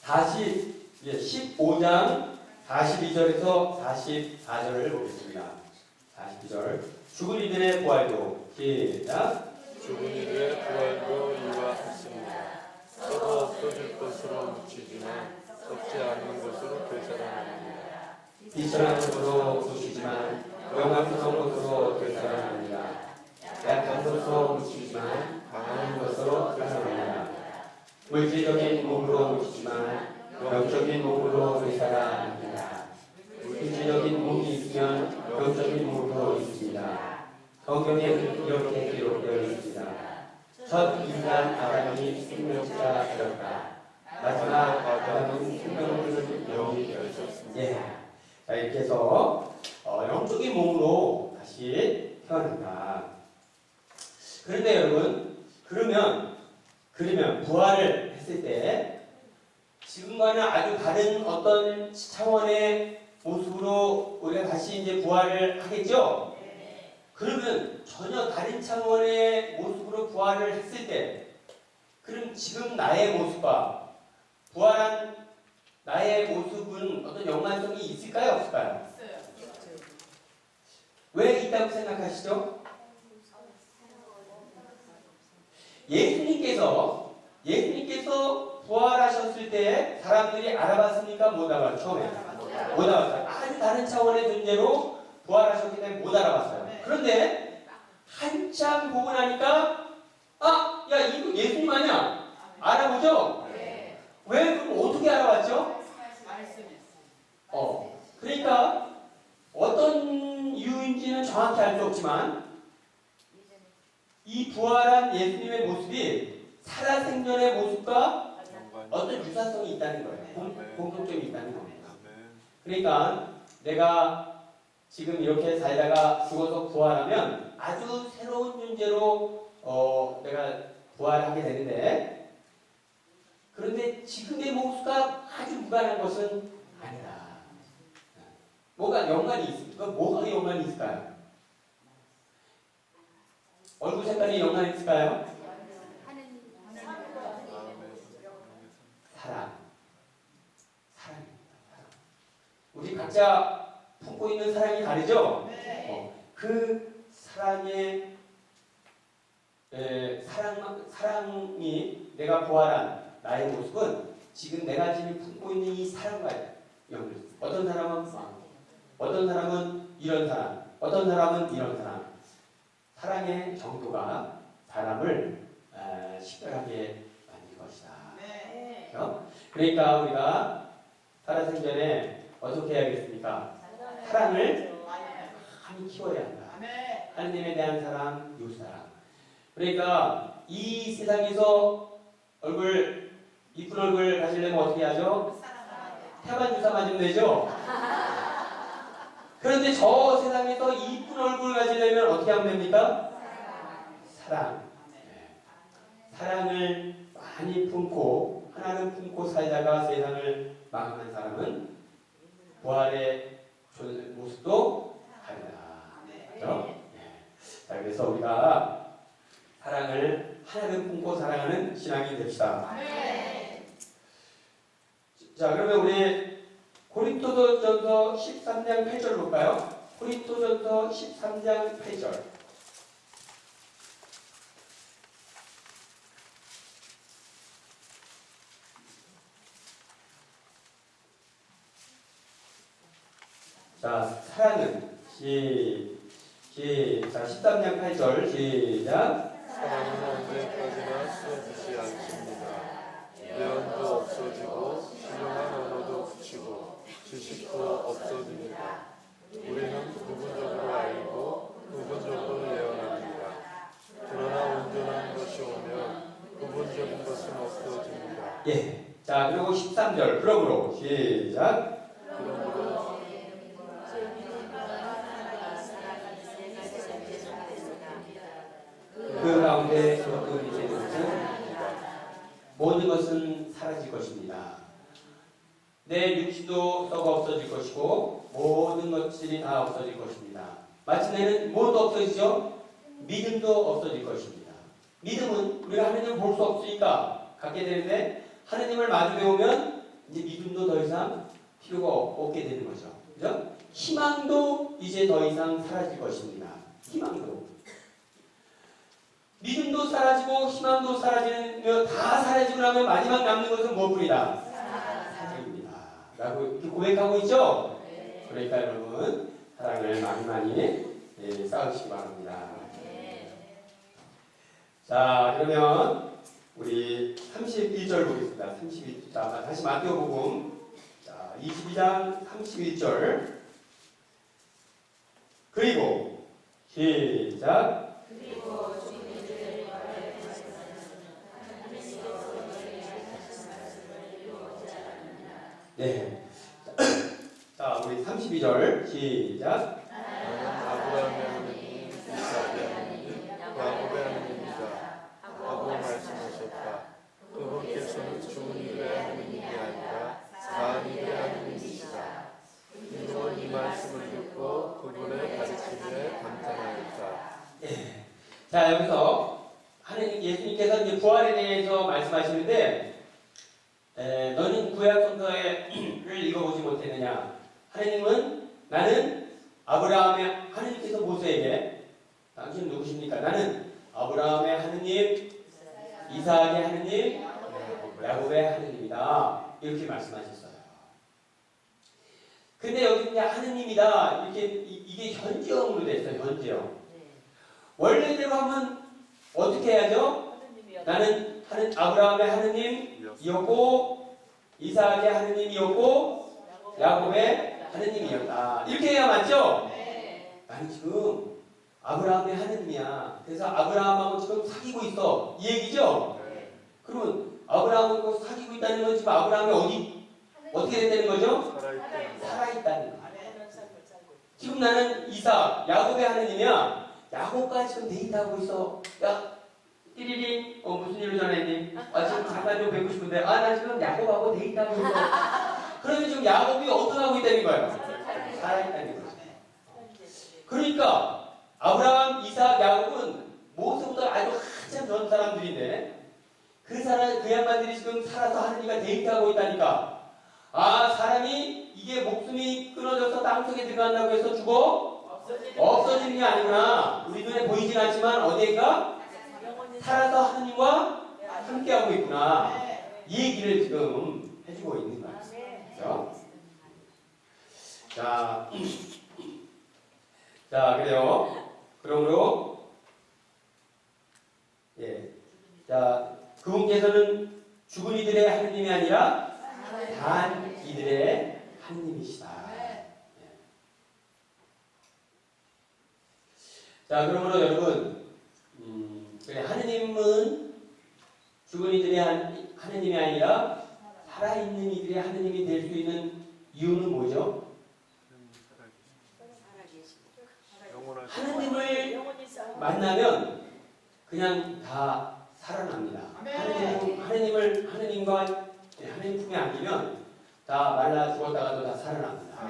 다시 15장 42절에서 44절을 보겠습니다. 42절. 죽은 이들의 부활도 시작. 죽은 이들의 부활도 비천한 것으로 묻히지만 영광스러운 것으로 될 사람 아니라 약한 것으로 묻히지만 강한 것으로 될 사람 아니라 물질적인 몸으로 묻히지만 영적인 몸으로 될 사람 아니라 물질적인 몸이 있으면 영적인 몸으로 있습니다. 성경에는 이렇게 기록되어 있습니다. 첫 인간 아담이 생명자 되었다. 마지막 아담은 생명을 영이 되었습니다. 예. 자, 이렇게 해서 영적인 몸으로 다시 태어난다. 그런데 여러분, 그러면 부활을 했을 때 지금과는 아주 다른 어떤 차원의 모습으로 우리가 다시 이제 부활을 하겠죠? 그러면 전혀 다른 차원의 모습으로 부활을 했을 때, 그럼 지금 나의 모습과 부활한 나의 모습은 어떤 연관성이 있을까요? 없을까요? 왜 있다고 생각하시죠? 예수님께서 부활하셨을 때 사람들이 알아봤습니까? 못 알아봤어요. 처음에 못 알아봤어요. 아주 다른 차원의 존재로 부활하셨기 때문에 못 알아봤어요. 그런데 한참 보고 나니까 야 이거 예수님 아니야? 알아보죠? 왜? 그럼 어떻게 알아봤죠? 그러니까 어떤 이유인지는 정확히 알 수 없지만 이 부활한 예수님의 모습이 살아생전의 모습과 어떤 유사성이 있다는 거예요. 공통점이 있다는 겁니다. 그러니까 내가 지금 이렇게 살다가 죽어서 부활하면 아주 새로운 존재로 내가 부활하게 되는데, 그런데 지금의 모습과 아주 무관한 것은 아니다. 뭐가 연관이 있습니까? 뭐가 연관이 있을까요? 얼굴 색깔이 연관이 있을까요? 사랑입니다. 우리 각자 품고 있는 사랑이 다르죠? 그 사랑의 사랑이 내가 부활한 나의 모습은 지금 내가 지금 품고 있는 이 사랑과 연결. 어떤 사람은 어떤 사람은 이런 사람, 어떤 사람은 이런 사람. 사랑의 정도가 사람을 식별하게 만들 것이다. 그렇죠? 그러니까 우리가 살아생전에 어떻게 해야겠습니까? 사랑을 많이 키워야 한다. 하느님에 대한 사랑, 이웃 사랑. 그러니까 이 세상에서 이쁜 얼굴 가지려면 어떻게 하죠? 태반 주사 맞으면 되죠? 그런데 저 세상에서 이쁜 얼굴 가지려면 어떻게 하면 됩니까? 사랑. 사랑을 많이 품고 하나는 품고 살다가 세상을 망하는 사람은 부활의 모습도 다르다. 그렇죠? 자, 그래서 우리가 사랑을 하나는 품고 사랑하는 신앙이 됩시다. 자, 그러면 우리 고린토전서 13장 8절 볼까요? 고린토전서 13장 8절. 자, 사랑은 자, 13장 8절 시작. 사랑은 언제까지나 쓰러지지 않습니다. 예언도 없어지고 신령한 언어도 그치고 지식도 없어집니다. 우리는 부분적으로 알고 부분적으로 예언합니다. 그러나 온전한 것이 오면 부분적인 것은 없어집니다. 예. 자, 그리고 13절. 그러므로 시작. 그러므로 그 가운데 어떤 이제 모든 것은 사라질 것입니다. 내 육신도 썩어 없어질 것이고 모든 것들이 다 없어질 것입니다. 마침내는 무엇도 없어지죠? 믿음도 없어질 것입니다. 믿음은 우리가 하나님을 볼 수 없으니까 갖게 되는데, 하나님을 마주 배우면 이제 믿음도 더 이상 필요가 없게 되는 거죠. 그죠? 희망도 이제 더 이상 사라질 것입니다. 희망도. 믿음도 사라지고 희망도 사라지며 다 사라지고 나면 마지막 남는 것은 무엇뿐이다? 사랑입니다. 라고 이렇게 고백하고 있죠? 그러니까 여러분 사랑을 많이 쌓으시기 바랍니다. 자, 그러면 우리 31절 보겠습니다. 31절. 자, 다시 마태복음 22장 31절. 그리고 시작. 네. 자, 우리 32절 시작. 나는 아브라함의 하나님, 이삭의 하나님, 야곱의 하나님이다 하고 말씀하셨다. 그분께서는 죽은 이들의 하나님이 아니라 사한 이들의 하나님이시다. 이들은 이 말씀을 듣고 그분의 가르침에 감탄하였다. 네. 자, 여기서 하나님 예수님께서 이제 부활에 대해서 말씀하시는데 너는 구약 성서를 읽어보지 못했느냐? 하나님은 나는 아브라함의 하나님께서 모세에게 당신 누구십니까? 나는 아브라함의 하나님, 이삭의 하나님, 야곱의 하나님이다. 이렇게 말씀하셨어요. 근데 여기 이제 하나님이다 이렇게 이게 현재형으로 됐어요. 현재형. 원래대로 하면 어떻게 해야죠? 나는 아브라함의 하나님이었고 이삭의 하나님이었고 야곱의 하나님이었다. 이렇게 해야 맞죠? 나는 지금 아브라함의 하나님이야. 그래서 아브라함하고 지금 사귀고 있어. 이 얘기죠? 그러면 아브라함하고 사귀고 있다는 건 지금 아브라함이 어떻게 됐다는 거죠? 살아있다는 거. 지금 나는 이삭, 야곱의 하나님이야. 야곱과 지금 데이트하고 있어. 야, 띠리리, 무슨 일로 전화했니? 지금 잠깐 좀 뵙고 싶은데, 나 지금 야곱하고 데이트하고 있어. 그러면 지금 야곱이 어떻게 하고 있다는 거예요? 살아있다는 거죠. 그러니까, 아브라함, 이삭, 야곱은 모세보다 아주 한참 전 사람들인데, 그 양반들이 지금 살아서 하느님과 데이트하고 있다니까. 사람이 이게 목숨이 끊어져서 땅속에 들어간다고 해서 죽어? 없어지는 게 아니구나. 우리 눈에 보이진 않지만 어디인가? 살아서 하느님과 함께하고 있구나. 이 얘기를 지금 해주고 있는 거예요. 그렇죠? 자, 그래요. 그러므로, 자, 그분께서는 죽은 이들의 하느님이 아니라 단 이들의 하느님이시다. 자, 그러므로 여러분, 하느님은 죽은 이들의 하느님이 아니라 살아있는 이들의 하느님이 될 수 있는 이유는 뭐죠? 하느님을 만나면 그냥 다 살아납니다. 하느님 품에 안기면 다 말라 죽었다가도 다 살아납니다.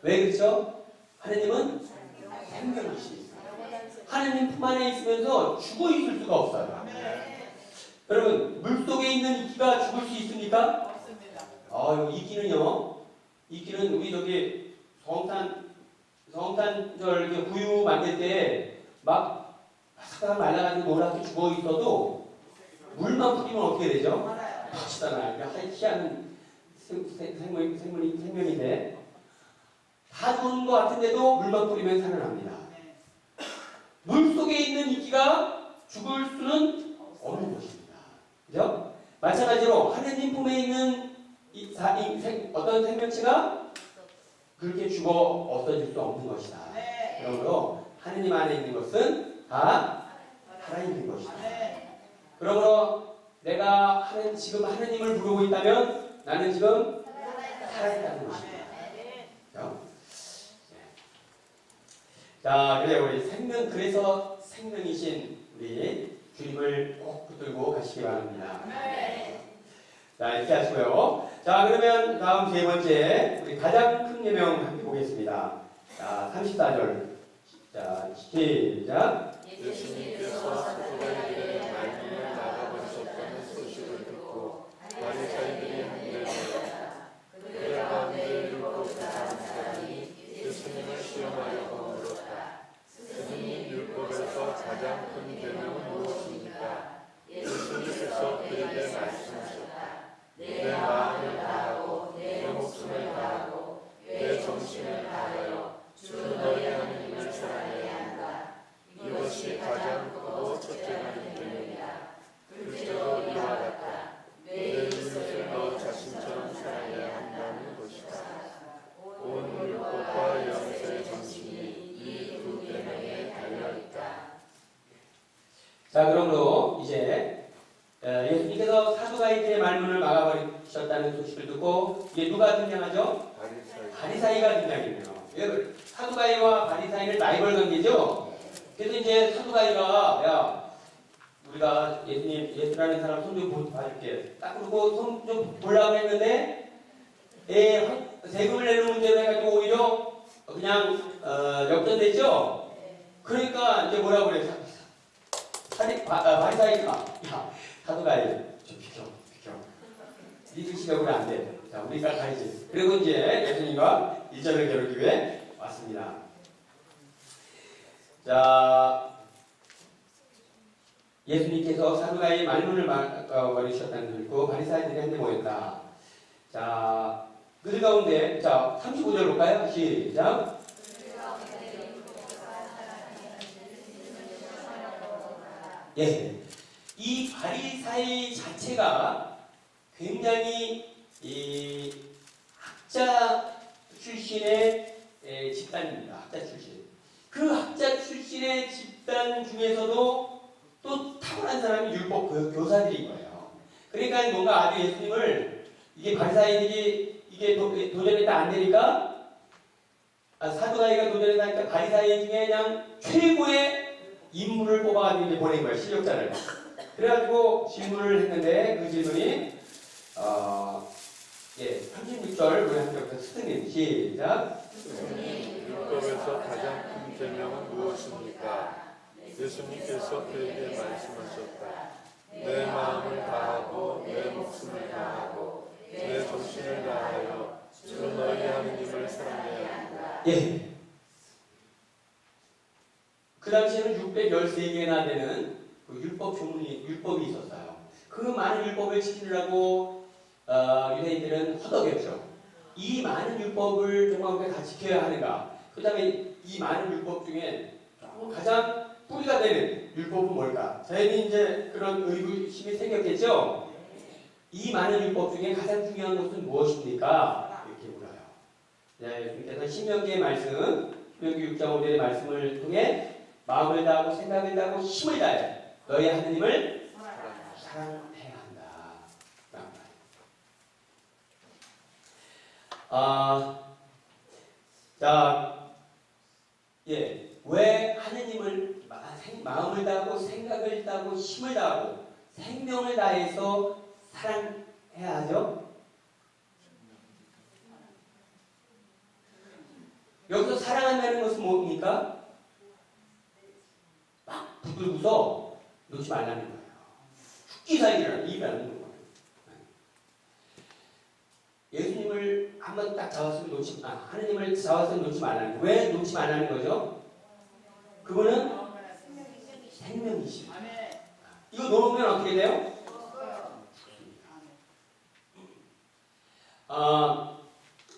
왜 그렇죠? 하느님은 생명이시니까. 하느님 품 안에 있으면서 죽어 있을 수가 없어요. 여러분, 물속에 있는 이끼가 죽을 수 있습니까? 없습니다. 이끼는 우리 저기 성탄절 구유 만들 때 막 사다가 말라가지고 노랗게 죽어 있어도 물만 뿌리면 어떻게 되죠? 터지잖아요. 희한 생명인데 다 죽은 것 같은데도 물만 뿌리면 살아납니다. 물 속에 있는 이끼가 죽을 수는 없는 것입니다. 그죠? 마찬가지로 하느님 품에 있는 어떤 생명체가 그렇게 죽어 없어질 수 없는 것이다. 그러므로 하느님 안에 있는 것은 다 살아있는 것이다. 그러므로 내가 지금 하느님을 부르고 있다면 나는 지금 살아있다는 것입니다. 그렇죠? 자, 그래서 생명이신 우리 주님을 꼭 붙들고 가시기 바랍니다. 자, 이렇게 하시고요. 자, 그러면 다음 세 번째, 우리 가장 큰 예명 함께 보겠습니다. 자, 34절. 자, 시작. 예수님께서 사도들에게 말씀을 나가보셨다는 소식을 듣고 바리새인들이 함께하였다. 그들 가운데 7사람이 예수님을 시험하려고 물었다. 스승님, 율법에서 가장 큰 계명은 무엇입니까? 예수님께서 그들에게 말씀하셨다. 내 마음을 다하고 내 목숨을 다하고 내 예수님께서 사두가이들의 말문을 막아버리셨다는 소식을 듣고 이게 누가 등장하죠? 바리사이가 등장해요. 사두가이와 바리사이는 라이벌 관계죠. 그래서 이제 사두가이가 야 우리가 예수라는 사람 손 좀 봐줄게. 딱 그러고 손 좀 보려고 했는데 세금을 내는 문제로 해가지고 오히려 그냥 역전됐죠. 그러니까 이제 뭐라고 그래? 바리사이가 야 사두가이 좀 비켜. 니들 시각으로 안 돼. 자 우리가 가야지. 그리고 이제 예수님과 일절을 겨루기 위해 왔습니다. 자 예수님께서 사두가이의 말문을 막아버리셨다는 걸 듣고 바리사이들이 한데 모였다. 자 그들 가운데 자 35절 볼까요? 시작. 예, 이 바리사이 자체가 굉장히 이 학자 출신의 집단입니다. 학자 출신. 그 학자 출신의 집단 중에서도 또 탁월한 사람이 율법 교사들인 거예요. 그러니까 뭔가 아주 예수님을 이게 바리사이들이 이게 도전했다 안 되니까 사두가이가 도전했다니까 바리사이 중에 그냥 최고의 인물을 뽑아가지고 이제 보낸 거예요. 실력자를. 그래가지고 질문을 했는데 그 질문이 36절 우리 한번 스승님 시작. 율법에서 가장 큰 계명은 무엇입니까? 예수님께서 그에게 말씀하셨다. 내 마음을 다하고 내 목숨을 다하고 내 정신을 다하여 주 너희 하느님을 사랑해야 한다. 예. 그 당시에는 613개나 되는 그 율법이 있었어요. 그 많은 율법을 지키려고 유대인들은 허덕였죠. 이 많은 율법을 정말 우리가 다 지켜야 하는가? 그 다음에 이 많은 율법 중에 가장 뿌리가 되는 율법은 뭘까? 저희는 이제 그런 의구심이 생겼겠죠? 이 많은 율법 중에 가장 중요한 것은 무엇입니까? 이렇게 물어요. 예수님께서 신명기의 말씀, 신명기 6장 5절의 말씀을 통해 마음을 다하고 생각을 다하고 힘을 다해 너희 하느님을 사랑해야 한다. 왜 하느님을 마음을 다하고 생각을 다하고 힘을 다하고 생명을 다해서 사랑해야 하죠? 여기서 사랑한다는 것은 뭡니까? 막 붙들고서 놓지 말라는 거예요. 죽기 살기라는 이유라는 거예요. 예수님을 한번 딱 잡았으면 하느님을 잡았으면 놓지 말라는 거예요. 왜 놓지 말라는 거죠? 그분은 생명이십니다. 이거 놓으면 어떻게 돼요?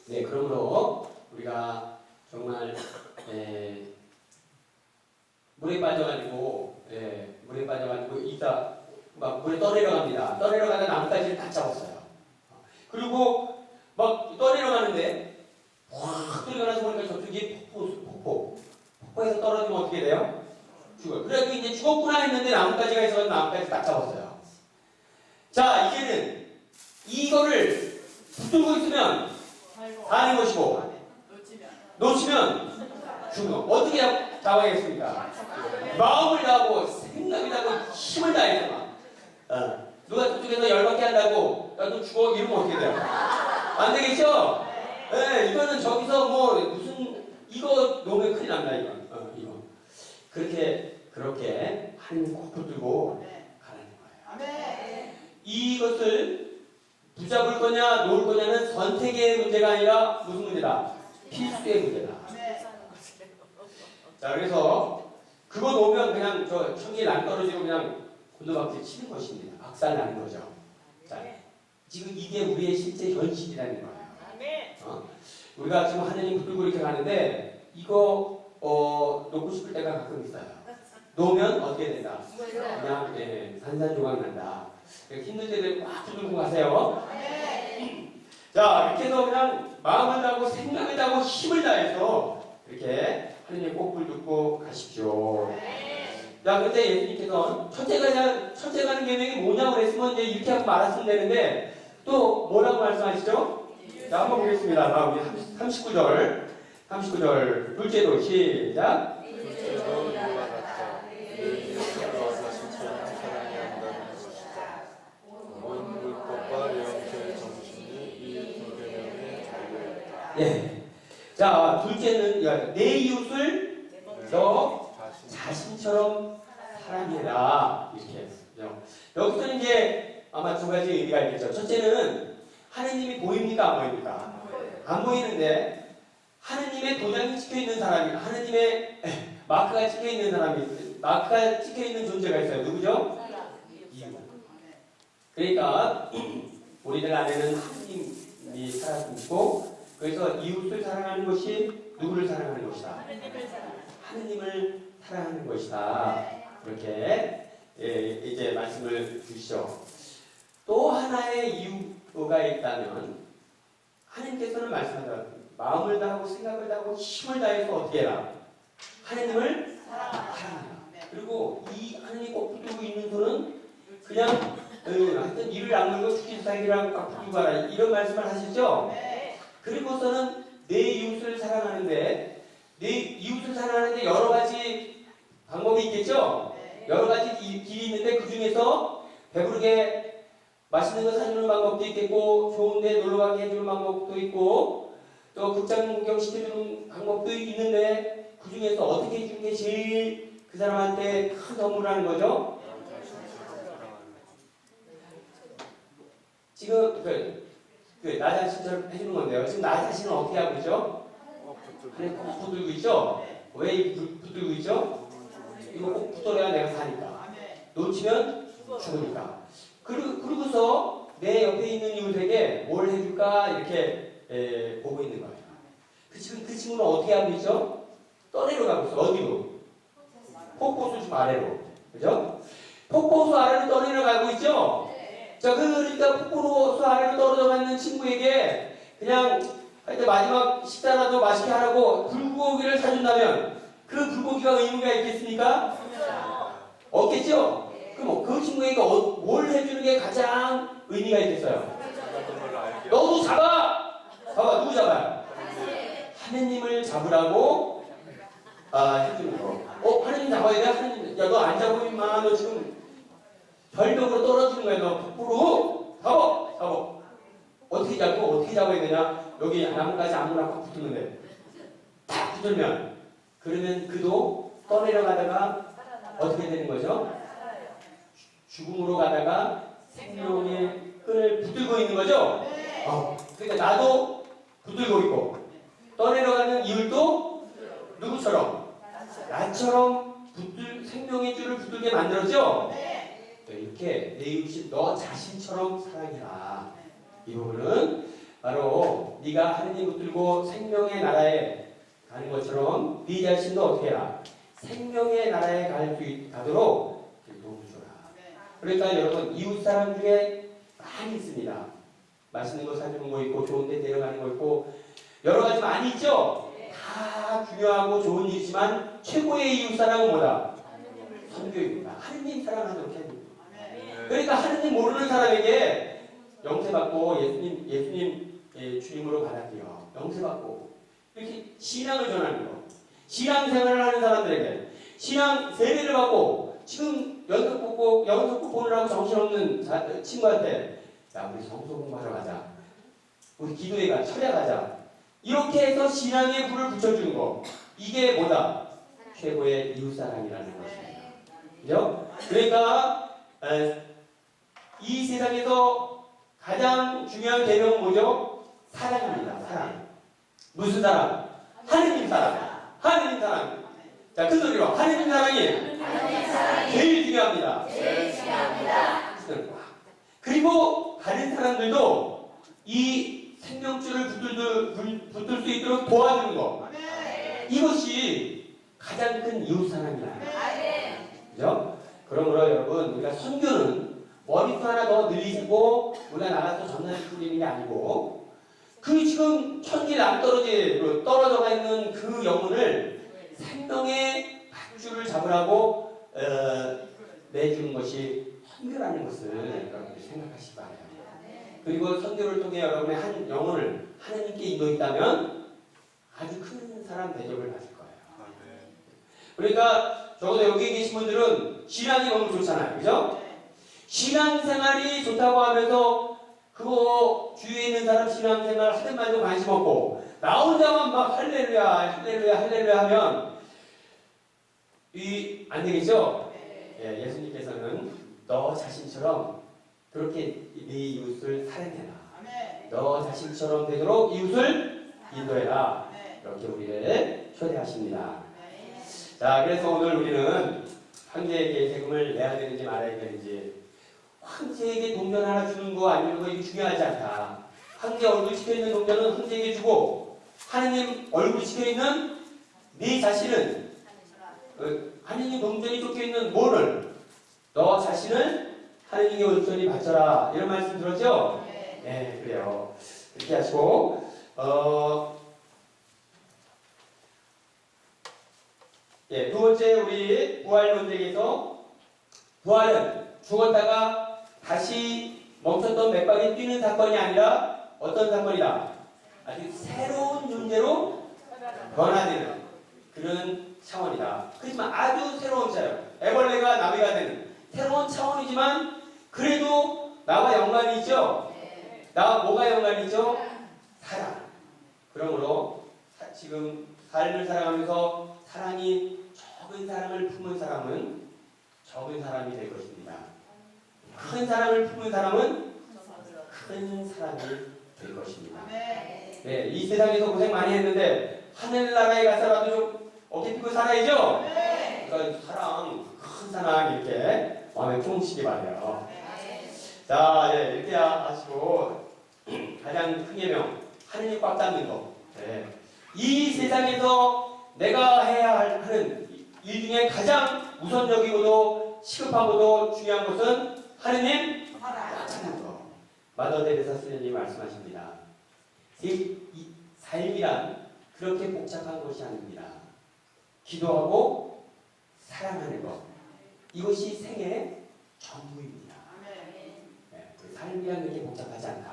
네, 그러므로 우리가 정말 물에 빠져가지고 있다 막 물에 떠내려갑니다. 떠내려가다 나뭇가지를 딱 잡았어요. 그리고 막 떠내려가는데 확 떠내려가서 보니까 저쪽이 폭포에서 떨어지면 어떻게 돼요? 죽어요. 그래서 이제 죽었구나 했는데 나뭇가지가 있어서 나뭇가지 딱 잡았어요. 자, 이제는 이거를 붙들고 있으면 사는 것이고 놓치면 죽는 거. 어떻게 잡아야겠습니까? 마음을 다하고 생각을 다하고 힘을 다해서 누가 저쪽에서 열받게 한다고 야 너 죽어 이러면 어떻게 돼요? 안 되겠죠? 네, 이거는 저기서 뭐 무슨 이거 놓으면 큰일 납니다. 이거 그렇게 하나님 꼭 붙들고 가라는 거예요. 이것을 붙잡을 거냐 놓을 거냐는 선택의 문제가 아니라 무슨 문제다? 필수의 문제다. 자, 그래서 그거 놓으면 그냥 저 천이 난 떨어지고 그냥 곤도박질 치는 것입니다. 박살 나는 거죠. 자, 지금 이게 우리의 실제 현실이라는 거예요. 우리가 지금 하느님 붙들고 이렇게 가는데 이거 놓고 싶을 때가 가끔 있어요. 놓으면 어떻게 된다? 그냥 산산조각 난다. 힘들 때는 꽉 붙들고 가세요. 자, 이렇게 해서 그냥 마음을 다하고 생각을 다하고 힘을 다해서 이렇게 하느님 꼭 붙들고 가십시오. 자, 그런데 예수님께서 첫째가는 계명이 뭐냐고 그랬으면 이제 이렇게 하고 말았으면 되는데 또 뭐라고 말씀하시죠? 자, 한번 보겠습니다. 우리 39절. 39절. 둘째도 시작. 둘째도 이와 같다. 내 이웃을 너 자신처럼 사랑해야 한다는 것이다. 온 율법과 영적 정신이 이 두 계명에 달려있다. 예. 자, 둘째는 내 이웃을 너 자신처럼 사랑해라. 이렇게 했어요. 여기서 이제 아마 두 가지 의미가 있겠죠. 첫째는 하느님이 보입니까? 안 보입니까? 안 보이는데 하느님의 도장이 찍혀 있는 사람이, 하느님의 마크가 찍혀 있는 사람이, 마크가 찍혀 있는 존재가 있어요. 누구죠? 이웃. 그러니까 우리들 안에는 하느님이 살아있고, 그래서 이웃을 사랑하는 것이 누구를 사랑하는 것이다. 하느님을 사랑하는 것이다. 그렇게 이제 말씀을 주시죠. 또 하나의 이유가 있다면 하느님께서는 말씀하셨다. 마음을 다하고 생각을 다하고 힘을 다해서 어떻게 해라? 하느님을 사랑해라. 그리고 이 하느님 꼭 붙들고 있는 손은 그냥 하여튼 이를 악물고 죽기 살기라고 꽉 붙들고 가라. 이런 말씀을 하시죠. 그리고서는 내 이웃을 사랑하는데, 내 이웃을 사랑하는데 여러 가지 방법이 있겠죠? 여러 가지 길이 있는데 그 중에서 배부르게 맛있는 거 사주는 방법도 있겠고, 좋은데 놀러 가게 해주는 방법도 있고, 또 극장 구경 시켜주는 방법도 있는데 그 중에서 어떻게 해주는 게 제일 그 사람한테 큰 선물하는 거죠? 지금 나 자신처럼 해주는 건데요. 지금 나 자신은 어떻게 하고 있죠? 그래, 꼭 붙들고 있죠? 왜 붙들고 있죠? 이거 꼭 붙들어야 내가 사니까. 놓치면 죽으니까. 그러고서 내 옆에 있는 이웃에게 뭘 해줄까 이렇게 보고 있는 거예요. 그 친구는 어떻게 하고 있죠? 떠내려 가고 있어. 어디로? 폭포수 좀 아래로. 그죠? 폭포수 아래로 떠내려 가고 있죠? 자, 그러니까 폭포수 아래로 떨어져 있는 친구에게 그냥 하여튼 마지막 식사라도 맛있게 하라고 불고기를 사준다면 그 불고기가 의미가 있겠습니까? 없겠죠? 그럼 그 친구에게 뭘 해주는 게 가장 의미가 있겠어요? 너도 잡아! 누구 잡아요? 하느님을 잡으라고 해주는 거. 하느님 잡아야 돼? 하느님, 야, 너 안 잡으면 임마, 너 지금 절벽으로 떨어지는 거야. 너 폭포로 잡아. 어떻게 잡아야 되냐? 여기 나무까지 아무나 꽉 붙으면 딱 붙으면, 그러면 그도 떠내려가다가 어떻게 되는 거죠? 죽음으로 가다가 생명의 끈을 붙들고 있는 거죠? 그러니까 나도 붙들고 있고 떠내려가는 이웃도 누구처럼? 나처럼 생명의 줄을 붙들게 만들었죠? 이렇게 내 이웃이 너 자신처럼 사랑해라. 이 부분은 바로 네가 하느님 붙들고 생명의 나라에 가는 것처럼 네 자신도 어떻게 해라? 생명의 나라에 가도록 도와주라. 그러니까 여러분 이웃 사람 중에 많이 있습니다. 맛있는 거 사주는 거 있고 좋은 데 데려가는 거 있고 여러 가지 많이 있죠? 다 중요하고 좋은 일이지만 최고의 이웃 사랑은 뭐다? 선교입니다. 하느님 사랑하도록 해야 됩니다. 그러니까 하느님 모르는 사람에게 영세받고 예수님 주님으로 받아들여. 영세받고 이렇게 신앙을 전하는 거. 신앙생활을 하는 사람들에게 신앙 세례를 받고 지금 연속 보느라고 정신없는 친구한테 야, 우리 성서 공부하러 가자. 우리 기도회 가, 철야 가자. 이렇게 해서 신앙의 불을 붙여주는 거. 이게 뭐다? 최고의 이웃사랑이라는 것입니다. 그죠? 그러니까 이 세상에서 가장 중요한 계명은 뭐죠? 사랑입니다. 사랑. 무슨 사랑? 하느님 사랑. 하느님 사랑. 자, 큰 소리로 하느님 사랑이 제일 중요합니다. 그리고 다른 사람들도 이 생명줄을 붙들 수 있도록 도와주는 거. 이것이 가장 큰 이웃사랑이다. 그죠? 그러므로 여러분, 우리가 선교는 머리도 하나 더 늘리고 우리가 나가서 전하는 뿌리는 게 아니고 그 지금 천지 낭떠러지로 떨어져가 있는 그 영혼을 생명의 밧줄을 잡으라고 내주는 것이 선교라는 것을 여러분들이 생각하시기 바랍니다. 그리고 선교를 통해 여러분의 한 영혼을 하나님께 인도했다면 아주 큰 사람 대접을 받을 거예요. 그러니까 적어도 여기 계신 분들은 신앙이 너무 좋잖아요. 그죠? 신앙생활이 좋다고 하면서 그거 주위에 있는 사람 신앙생활 하든 말든 관심 없고 나 혼자만 막 할렐루야 할렐루야 할렐루야 하면 안 되겠죠? 예, 예수님께서는 너 자신처럼 그렇게 네 이웃을 사랑해라. 너 자신처럼 되도록 이웃을 인도해라. 이렇게 우리를 초대하십니다. 자, 그래서 오늘 우리는 황제에게 세금을 내야 되는지 말아야 되는지, 황제에게 동전 하나 주는 거 아니면 거 이게 중요하지 않다. 황제 얼굴 찍혀있는 동전은 황제에게 주고 하느님 얼굴 찍혀있는 네 자신은 하느님 동전이 쫓겨있는 뭐를 너 자신을 하느님의 온전히 바쳐라. 이런 말씀 들었죠? 네, 그래요. 이렇게 하시고 예, 두 번째 우리 부활 논쟁에서 부활은 죽었다가 다시 멈췄던 맥박이 뛰는 사건이 아니라 어떤 사건이다? 아주 새로운 존재로 변화되는 그런 차원이다. 그렇지만 아주 새로운 차원. 애벌레가 나비가 되는 새로운 차원이지만 그래도 나와 연관이 있죠? 나와 뭐가 연관이 있죠? 사랑. 그러므로 지금 삶을 살아가면서 사랑이 적은 사랑을 품은 사람은 적은 사람이 될 것입니다. 큰 사랑을 품은 사람은 큰 사람이 될 것입니다. 네, 이 세상에서 고생 많이 했는데 하늘나라에 가서라도 좀 어깨 피고 살아야죠? 그러니까 사랑, 큰 사랑 이렇게 마음에 품으시기 바래요. 자, 예, 이렇게 하시고 가장 큰 계명 하느님 꽉 잡는 거. 네. 이 세상에서 내가 해야 하는 일 중에 가장 우선적이고도 시급하고도 중요한 것은 하느님 꽉 잡는 거. 마더 데레사 스님이 말씀하십니다. 이 삶이란 그렇게 복잡한 것이 아닙니다. 기도하고 사랑하는 것. 이것이 생애의 전부입니다. 네, 삶이란 그렇게 복잡하지 않다.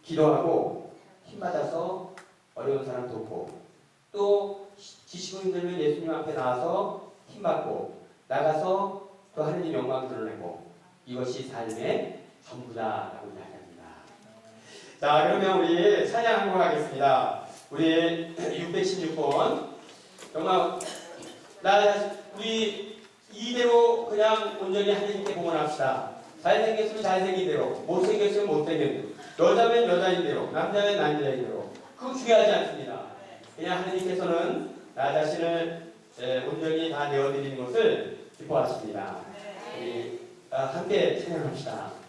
기도하고 힘받아서 어려운 사람 돕고 또 지치고 힘들면 예수님 앞에 나와서 힘받고 나가서 또 하느님 영광 드러내고 이것이 삶의 전부다라고 이야기합니다. 자, 그러면 우리 찬양 한곡 하겠습니다. 우리 616번 정말 우리 이대로 그냥 온전히 하느님께 봉헌합시다. 잘생겼으면 잘생긴 대로, 못생겼으면 못생긴 대로, 여자면 여자인 대로, 남자면 남자인 대로. 그거 중요하지 않습니다. 그냥 하느님께서는 나 자신을 온전히 다 내어드리는 것을 기뻐하십니다. 우리 함께 찬양합시다.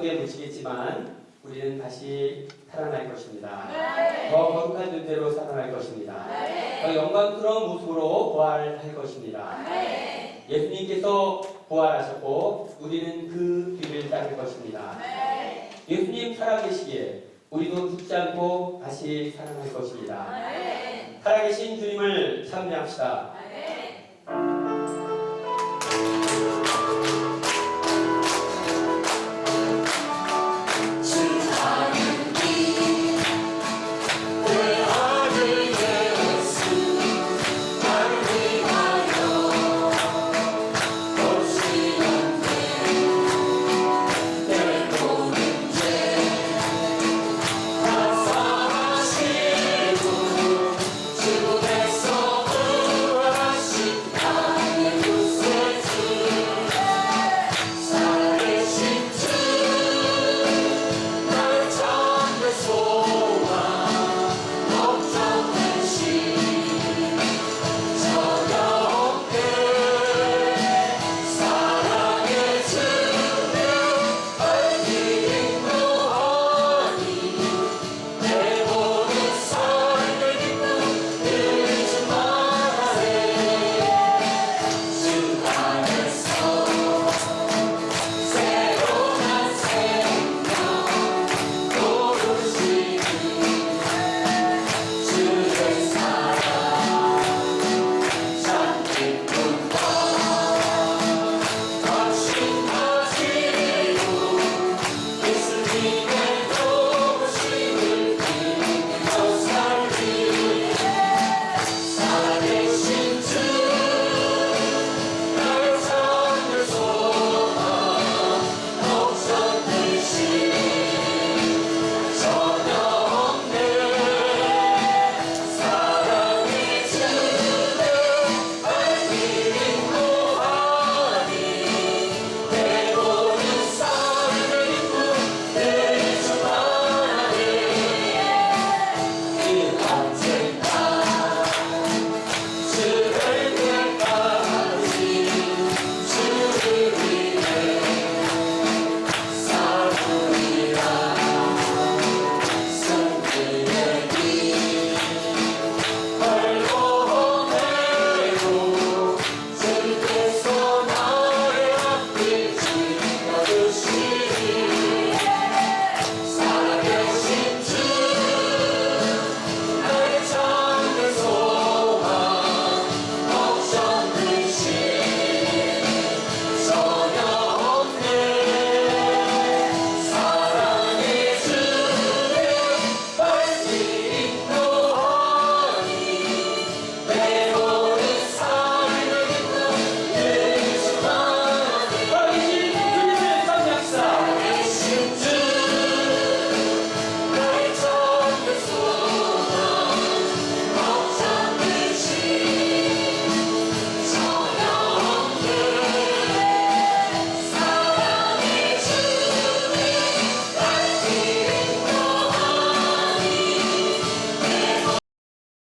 속에 묻히겠지만 우리는 다시 살아날 것입니다. 더 거룩한 존재로 살아날 것입니다. 더 영광스러운 모습으로 부활할 것입니다. 예수님께서 부활하셨고 우리는 그 뒤를 따를 것입니다. 예수님 살아계시기에 우리도 죽지 않고 다시 살아날 것입니다. 살아계신 주님을 찬양합시다.